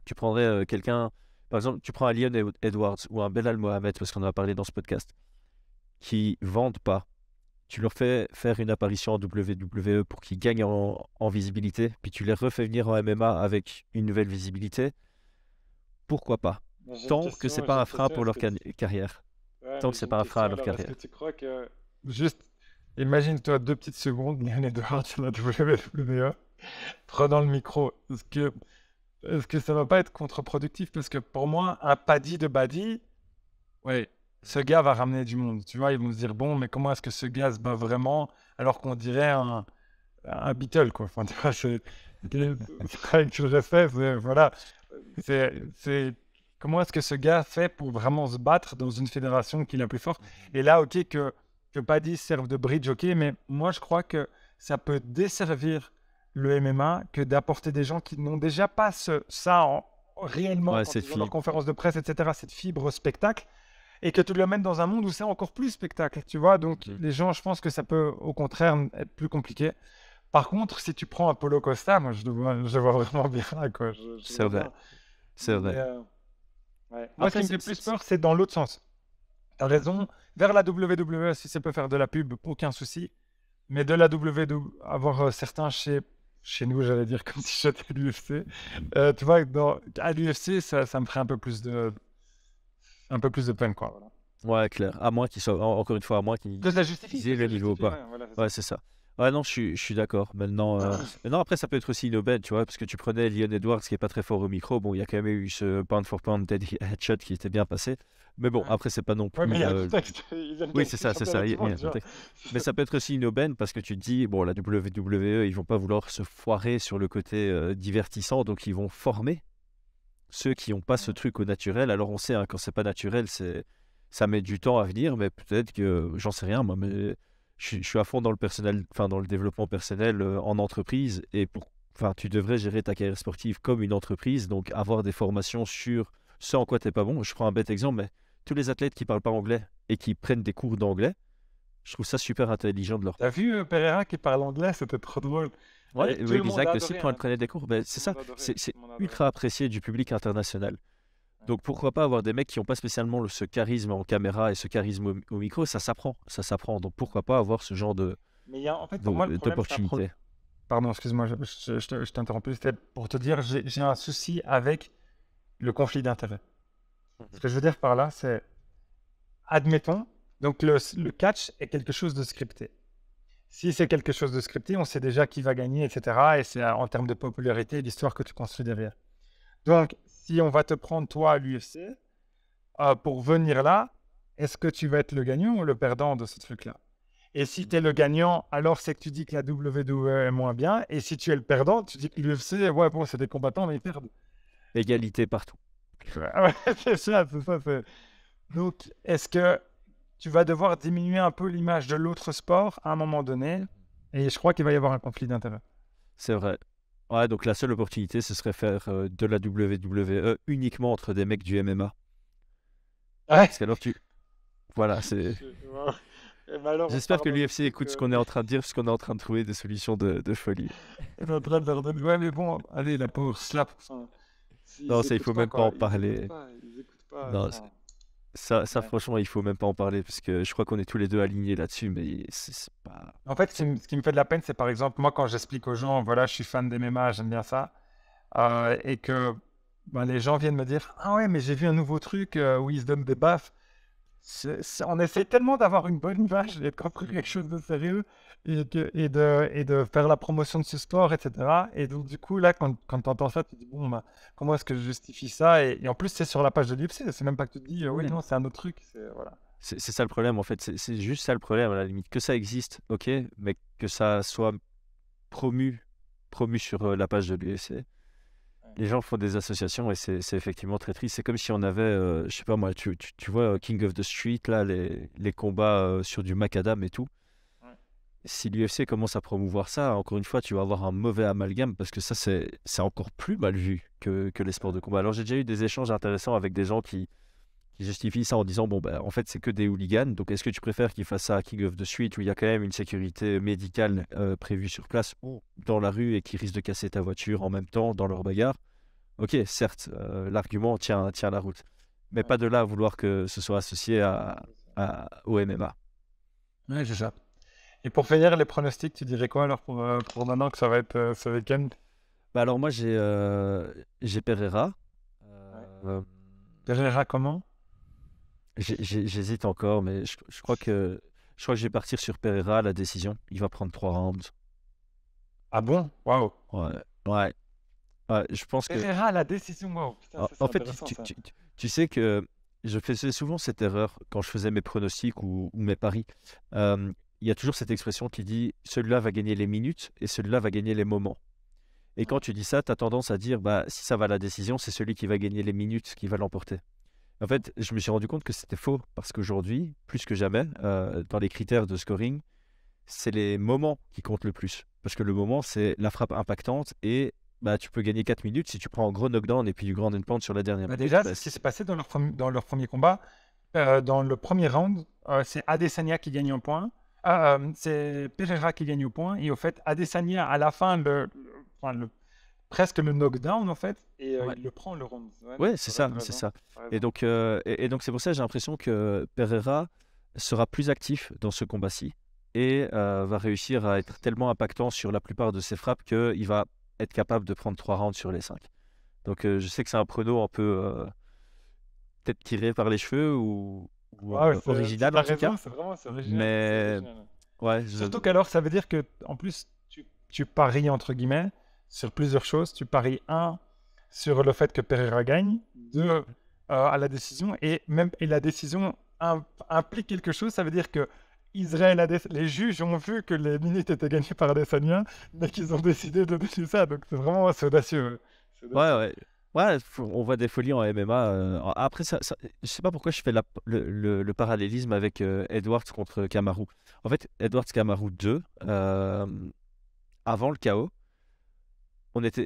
tu prendrais quelqu'un, par exemple, tu prends un Leon Edwards ou un Belal Mohamed, parce qu'on en a parlé dans ce podcast, qui vendent pas, tu leur fais faire une apparition en WWE pour qu'ils gagnent en visibilité, puis tu les refais venir en MMA avec une nouvelle visibilité, pourquoi pas? Mais Tant que c'est j'ai pas une un frein question, pour est-ce leur que carrière. ouais, Tant mais que j'ai c'est une pas un frein à question leur alors, est-ce que carrière. tu crois que juste imagine-toi 2 petites secondes, Liam Edwards sur la WWE, prenant le micro, est-ce que ça va pas être contre-productif? Parce que pour moi, un paddy de Baddy, ouais, ce gars va ramener du monde. Tu vois, ils vont se dire, bon, mais comment est-ce que ce gars se bat vraiment alors qu'on dirait un Beatle, quoi. Enfin, tu vois, c'est avec tout le respect, voilà. C'est comment est-ce que ce gars fait pour vraiment se battre dans une fédération qui est la plus forte. Et là, ok, que Paddy serve de bridge, ok, mais moi, je crois que ça peut desservir le MMA que d'apporter des gens qui n'ont déjà pas ça réellement Ouais, quand cette ils ont leur fibre. conférence de presse, etc., cette fibre spectacle, et que tu le mets dans un monde où c'est encore plus spectacle, tu vois. Donc, Mhm. les gens, je pense que ça peut au contraire être plus compliqué. Par contre, si tu prends Apollo Costa, moi je le vois vraiment bien là, quoi. Je le C'est vois vrai, bien. c'est Mais vrai. ouais. Moi, ce Après, qui me fait plus peur, c'est dans l'autre sens. T'as raison. Vers la WWE, si ça peut faire de la pub, aucun souci. Mais de la WWE, avoir certains chez nous, j'allais dire comme si j'étais l'UFC. Tu vois, à l'UFC, ça me ferait un peu plus de peine, quoi. Voilà. Ouais, clair. À moins qu'ils soient, encore une fois, à moins Que ça justifie, qu'ils que aient le ça niveau ou justifie, pas. ouais, voilà, c'est Ouais, ça. c'est ça. Ouais, non, je suis d'accord. Maintenant, après, ça peut être aussi une aubaine, tu vois, parce que tu prenais Leon Edwards qui est pas très fort au micro. Bon, il y a quand même eu ce pound for pound dead headshot qui était bien passé. Mais bon, Ouais. après, c'est pas non Ouais, mais il plus. y a un contexte. Ils viennent Oui, gagner c'est le ça, c'est ça. championnat du Il y a monde, un tu vois. contexte. Mais ça peut être aussi une aubaine parce que tu te dis, bon, la WWE, ils vont pas vouloir se foirer sur le côté divertissant, donc ils vont former ceux qui n'ont pas ce truc au naturel. Alors on sait, hein, quand c'est pas naturel, ça met du temps à venir, mais peut-être que, j'en sais rien, moi, mais je suis à fond dans le personnel, enfin dans le développement personnel en entreprise, et enfin, tu devrais gérer ta carrière sportive comme une entreprise, donc avoir des formations sur ce en quoi tu n'es pas bon. Je prends un bête exemple, mais tous les athlètes qui parlent pas anglais et qui prennent des cours d'anglais, je trouve ça super intelligent de leur T'as part. vu Pereira qui parle anglais, c'était trop drôle. Et Ouais, tout oui, le monde a exact aussi, adoré, hein. prenait des cours, ben, Tout c'est le ça, monde a adoré. c'est Tout le monde a adoré. ultra apprécié du public international. Ouais. Donc pourquoi pas avoir des mecs qui n'ont pas spécialement ce charisme en caméra et ce charisme au micro, ça s'apprend, ça s'apprend. Donc pourquoi pas avoir ce genre Mais en fait, pour moi, le problème, c'est un problème. d'opportunité. Pardon, excuse-moi, je t'ai interrompu. C'était pour te dire, j'ai un souci avec le conflit d'intérêts. Ce que je veux dire par là, c'est, admettons, donc le catch est quelque chose de scripté. Si c'est quelque chose de scripté, on sait déjà qui va gagner, etc. Et c'est en termes de popularité, l'histoire que tu construis derrière. Donc, si on va te prendre, toi, à l'UFC, pour venir là, est-ce que tu vas être le gagnant ou le perdant de ce truc-là? Et si tu es le gagnant, alors c'est que tu dis que la WWE est moins bien. Et si tu es le perdant, tu dis que l'UFC, ouais, bon, c'est des combattants, mais ils perdent. Égalité partout. Ouais, c'est ça, c'est ça. Donc, est-ce que tu vas devoir diminuer un peu l'image de l'autre sport à un moment donné? Et je crois qu'il va y avoir un conflit d'intérêts. C'est vrai. Ouais, donc la seule opportunité, ce serait faire de la WWE uniquement entre des mecs du MMA. Ouais. Parce qu'alors Voilà, c'est... Et mais alors, on J'espère part que dans des l'UFC trucs. écoute ce qu'on est en train de dire, parce qu'on est en train de trouver des solutions de folie. On est en train de leur donner. Ouais, mais bon, allez, la power slap. Enfin, Non, s'ils ça, il écoutent faut pas, même pas quoi. en Ils écoutent parler. pas. Ils écoutent pas. Non, Enfin, ça, ouais. franchement, il faut même pas en parler, parce que je crois qu'on est tous les deux alignés là-dessus, mais c'est pas... En fait, ce qui me fait de la peine, c'est par exemple, moi, quand j'explique aux gens, voilà, je suis fan d'MMA, j'aime bien ça, et que ben, les gens viennent me dire, ah ouais, mais j'ai vu un nouveau truc où ils se donnent des baffes. On essaie tellement d'avoir une bonne image et de construire quelque chose de sérieux et de faire la promotion de ce sport, etc. Et donc, du coup, là, quand tu entends ça, tu te dis, bon, bah, comment est-ce que je justifie ça? Et en plus, c'est sur la page de l'UFC, c'est même pas que tu te dis, oui, Ouais. non, c'est un autre truc. Voilà. C'est ça le problème, en fait. C'est juste ça le problème, à la limite. Que ça existe, ok, mais que ça soit promu sur la page de l'UFC. Les gens font des associations et c'est effectivement très triste. C'est comme si on avait, je sais pas moi, tu vois King of the Street, là, les combats sur du macadam et tout. Ouais. Si l'UFC commence à promouvoir ça, encore une fois, tu vas avoir un mauvais amalgame parce que ça, c'est encore plus mal vu que les sports de combat. Alors, j'ai déjà eu des échanges intéressants avec des gens qui justifient ça en disant, bon, ben, en fait, c'est que des hooligans. Donc, est-ce que tu préfères qu'ils fassent ça à King of the Street où il y a quand même une sécurité médicale prévue sur place ou dans la rue et qui risquent de casser ta voiture en même temps dans leur bagarre? Ok, certes, l'argument tient la route. Mais Ouais. pas de là à vouloir que ce soit associé au MMA. Ouais, c'est ça. Et pour finir les pronostics, tu dirais quoi alors pour maintenant que ça va être ce week-end? Bah alors moi j'ai Pereira. Ouais. Euh, Pereira comment? J'hésite encore, mais je crois que je vais partir sur Pereira à la décision. Il va prendre 3 rounds. Ah bon? Waouh. Ouais, ouais, ouais. Je pense que Pereira, la décision, waouh. Putain, en ça c'est en fait, intéressant ça. tu sais que je faisais souvent cette erreur quand je faisais mes pronostics ou mes paris. Euh, Il y a toujours cette expression qui dit celui-là va gagner les minutes et celui-là va gagner les moments. Et Ouais. quand tu dis ça, tu as tendance à dire bah si ça va à la décision, c'est celui qui va gagner les minutes qui va l'emporter. En fait, je me suis rendu compte que c'était faux parce qu'aujourd'hui, plus que jamais, dans les critères de scoring, c'est les moments qui comptent le plus. Parce que le moment, c'est la frappe impactante et bah, tu peux gagner 4 minutes si tu prends un gros knockdown et puis du grand and pound sur la dernière Bah minute. déjà, Bah, ce qui s'est passé dans leur premier combat, dans le premier round, c'est Adesanya qui gagne un point. C'est Pereira qui gagne au point. Et au fait, Adesanya, à la fin, enfin, presque le knockdown, en fait. Et ouais, il le prend, le round. Ouais, non, ouais, c'est t'as ça, c'est raison. ça. T'as Et raison. donc, et donc c'est pour ça que j'ai l'impression que Pereira sera plus actif dans ce combat-ci et va réussir à être tellement impactant sur la plupart de ses frappes qu'il va être capable de prendre 3 rounds sur les 5. Donc je sais que c'est un prono un peu peut-être tiré par les cheveux ou Ouais, original en t'as tout cas. raison, c'est original. C'est Mais original. ouais, Surtout qu'alors, ça veut dire que, en plus, tu paries, entre guillemets, sur plusieurs choses. Tu paries, un, sur le fait que Pereira gagne, deux, à la décision, et la décision implique quelque chose. Ça veut dire que les juges ont vu que les minutes étaient gagnées par Adesanya, mais qu'ils ont décidé de donner ça. Donc, c'est audacieux. Ouais. C'est ouais, audacieux. ouais. Ouais, on voit des folies en MMA. Après, je sais pas pourquoi je fais le parallélisme avec Edwards contre Kamaru. En fait, Edwards Kamaru 2, avant le KO,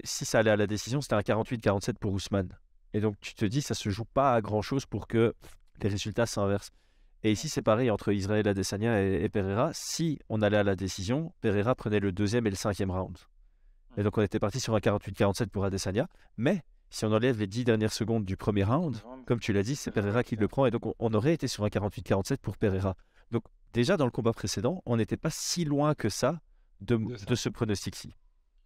si ça allait à la décision, c'était un 48-47 pour Ousmane. Et donc, tu te dis, ça se joue pas à grand-chose pour que les résultats s'inversent. Et ici, c'est pareil entre Israël Adesanya et Pereira. Si on allait à la décision, Pereira prenait le deuxième et le cinquième round. Et donc, on était parti sur un 48-47 pour Adesanya. Mais si on enlève les 10 dernières secondes du premier round, comme tu l'as dit, c'est Pereira qui le prend. Et donc, on aurait été sur un 48-47 pour Pereira. Donc, déjà, dans le combat précédent, on n'était pas si loin que ça De de ça. ce pronostic-ci.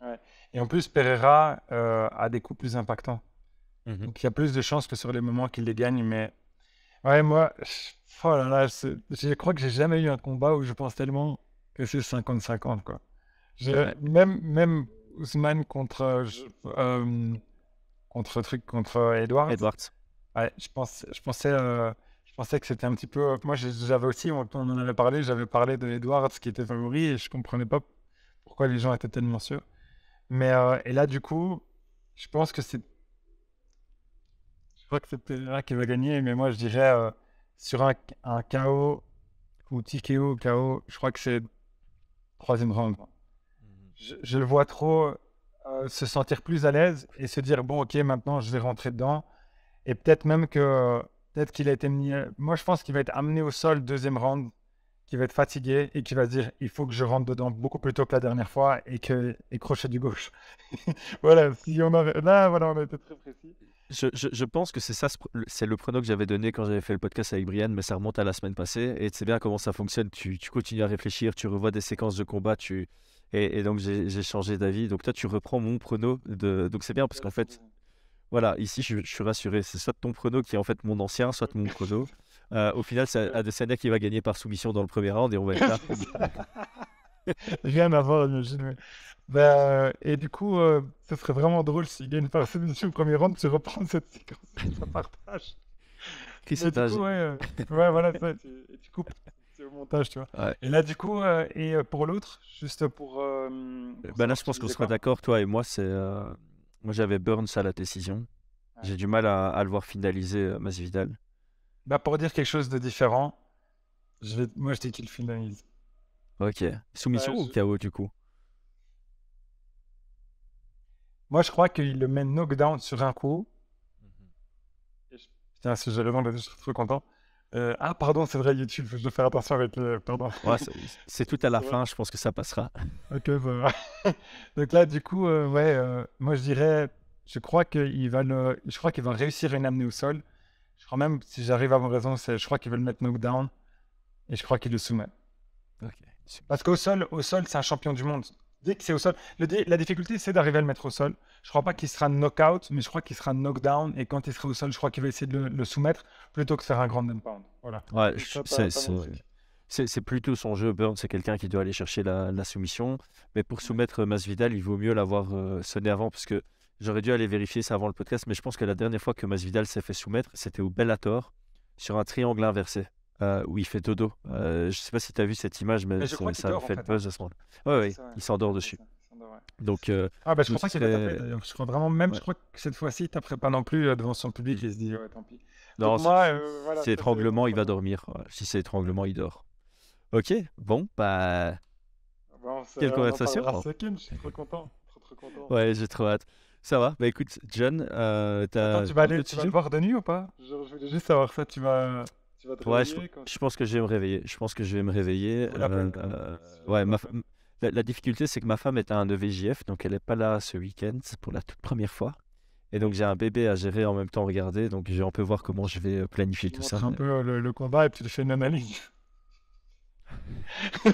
Ouais. Et en plus, Pereira a des coups plus impactants. Mhm. Donc, il y a plus de chances que sur les moments qu'il les gagne. Mais ouais, moi, oh là là, je crois que j'ai jamais eu un combat où je pense tellement que c'est 50-50, quoi. Ouais. Même Ousmane contre Edwards, Edwards. ouais, je pensais que c'était un petit peu. Moi, j'avais aussi, on en avait parlé, j'avais parlé de Edwards qui était favori et je comprenais pas pourquoi les gens étaient tellement sûrs. Mais et là, du coup, je pense que je crois que c'est Pereira qui va gagner, mais moi, je dirais sur un KO ou TKO, KO, je crois que c'est troisième round. Je le vois trop se sentir plus à l'aise et se dire, bon, ok, maintenant, je vais rentrer dedans. Et peut-être même que, peut-être qu'il a été mis. Moi, je pense qu'il va être amené au sol deuxième round, qu'il va être fatigué et qu'il va se dire, il faut que je rentre dedans beaucoup plus tôt que la dernière fois et crochet du gauche. Voilà, si on avait. Là, voilà, on a été très précis. Je pense que c'est ça, c'est le prono que j'avais donné quand j'avais fait le podcast avec Brian, mais ça remonte à la semaine passée. Et tu sais bien comment ça fonctionne. Tu continues à réfléchir, tu revois des séquences de combat, et donc j'ai changé d'avis. Donc toi, tu reprends mon prono. Donc c'est bien parce qu'en fait, voilà, ici, je suis rassuré. C'est soit ton prono qui est en fait mon ancien, soit mon prono. Au final, c'est Adesanya qui va gagner par soumission dans le premier round et on va être là. C'est ça. Rien à voir, imagine. Ouais. Et du coup, ce serait vraiment drôle s'il gagne par submission au premier round, tu reprends cette séquence et tu partages. Chris, Mais du coup, ouais, ouais, voilà, et tu coupes, c'est au montage, tu vois. ouais. Et là, du coup, pour l'autre, juste pour Ben là, savoir, je tu pense qu'on disais sera quoi? d'accord, toi et moi. Moi, j'avais Burns à la décision. Ouais. J'ai du mal à le voir finaliser Masvidal. Bah, pour dire quelque chose de différent, moi, je dis qu'il finalise. Ok. Soumission Ouais, ou KO du coup? moi, je crois qu'il le met knockdown sur un coup. Putain, si j'ai raison, je suis trop content. Ah, pardon, c'est vrai, YouTube, je dois faire attention avec les. Pardon. Ouais, c'est tout à la C'est vrai. fin, je pense que ça passera. Ok, ça va. Donc là, du coup, ouais, moi je dirais, je crois qu'il va réussir à l'amener au sol. Je crois même, si j'arrive à avoir raison, je crois qu'il va le mettre knockdown et je crois qu'il le soumet. Ok. Parce qu'au sol, c'est un champion du monde. Dès que c'est au sol, la difficulté, c'est d'arriver à le mettre au sol. Je crois pas qu'il sera knock-out, mais je crois qu'il sera knock-down. Et quand il sera au sol, je crois qu'il va essayer de le soumettre plutôt que de faire un grand and pound. Voilà. Ouais, C'est ça, t'as mon truc. c'est plutôt son jeu. Burns, c'est quelqu'un qui doit aller chercher la soumission. Mais pour soumettre Masvidal, il vaut mieux l'avoir sonné avant parce que j'aurais dû aller vérifier ça avant le podcast. Mais je pense que la dernière fois que Masvidal s'est fait soumettre, c'était au Bellator sur un triangle inversé où il fait dodo. Je sais pas si tu as vu cette image, mais Mais je crois qu'il ça a dort en fait le fait, hein. buzz à ce moment-là. Ouais, C'est ouais, ça, ouais. il s'endort C'est dessus. ça. Ça doit, ouais. Donc, Ah, bah, je donc crois ce pas qu'il va taper serait. d'ailleurs. Je crois vraiment, même, je Ouais. crois que cette fois-ci, il taperait pas non plus devant son public. Il se dit, ouais, tant pis. Donc, Non, moi, si voilà, c'est ça, c'est mon étranglement, il va problème. dormir. Ouais, si c'est étranglement, il dort. Ok, bon, bah, Bon, quelle on en conversation. parlera ce week-end. Je suis trop content. Trop, trop content. Ouais, j'ai trop hâte. Ça va. Bah écoute, John, Attends, t'as tu vas un aller, autre tu vas le sujet? voir de nuit ou pas? Je voulais juste savoir ça. Tu vas te Ouais, réveiller quand. je pense que je vais me réveiller. Je pense que je vais me réveiller. Vaut la peine. Ça Ouais, vaut la peine. la difficulté, c'est que ma femme est à un EVJF, donc elle n'est pas là ce week-end pour la toute première fois. Et donc j'ai un bébé à gérer en même temps regarder, donc je vais un peu voir comment je vais planifier Tu tout ça. montres un Mais peu le combat et puis tu fais une analyse.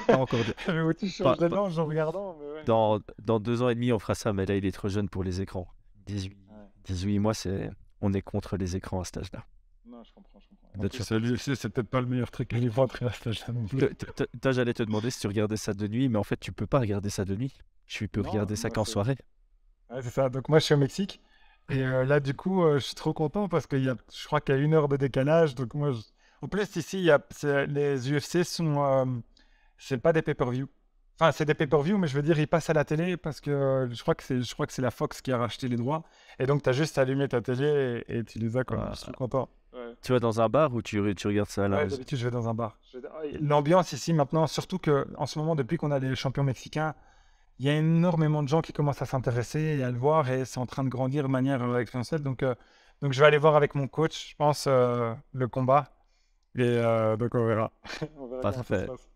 pas encore. Où tu changes de langue en regardant, mais ouais. Dans 2 ans et demi, on fera ça, mais là, il est trop jeune pour les écrans. 18, Ouais. 18 mois, on est contre les écrans à cet âge-là. Non, je comprends, je comprends. En D'autres plus, choses. l'UFC, c'est peut-être pas le meilleur truc à aller voir à cet âge-là non plus. Toi, j'allais te demander si tu regardais ça de nuit, mais en fait, tu peux pas regarder ça de nuit. Tu peux Non, regarder ça moi, qu'en c'est. soirée. Ouais, c'est ça. Donc, moi, je suis au Mexique. Et là, du coup, je suis trop content parce je crois qu'il y a 1 heure de décalage. Donc, moi, en plus, ici, les UFC sont. C'est pas des pay-per-view. Enfin, c'est des pay-per-view, mais je veux dire, ils passent à la télé parce que je crois que c'est la Fox qui a racheté les droits. Et donc, tu as juste à allumer ta télé et tu les as, quoi. Je suis trop Euh, content. Ouais. Tu vas dans un bar ou tu regardes ça à la Ouais, maison? d'habitude, je vais dans un bar. L'ambiance ici, maintenant, surtout que en ce moment, depuis qu'on a les champions mexicains, il y a énormément de gens qui commencent à s'intéresser et à le voir et c'est en train de grandir de manière exponentielle. Donc, je vais aller voir avec mon coach, je pense, le combat. Et donc, on verra. On verra comment ça se Parfait. passe.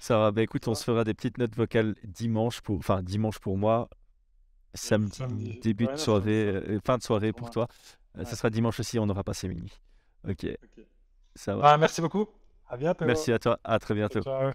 Ça va. Bah écoute, Ça on va? se fera des petites notes vocales dimanche pour moi, samedi, Samedi. début de Ouais, non, samedi soirée, soir. fin de soirée Pour pour moi. toi. Ça Ouais. sera dimanche aussi, on aura passé minuit. Ok, Ok. ça va. Bah, merci beaucoup. À bientôt. Merci à toi, à très Ciao, bientôt. ciao.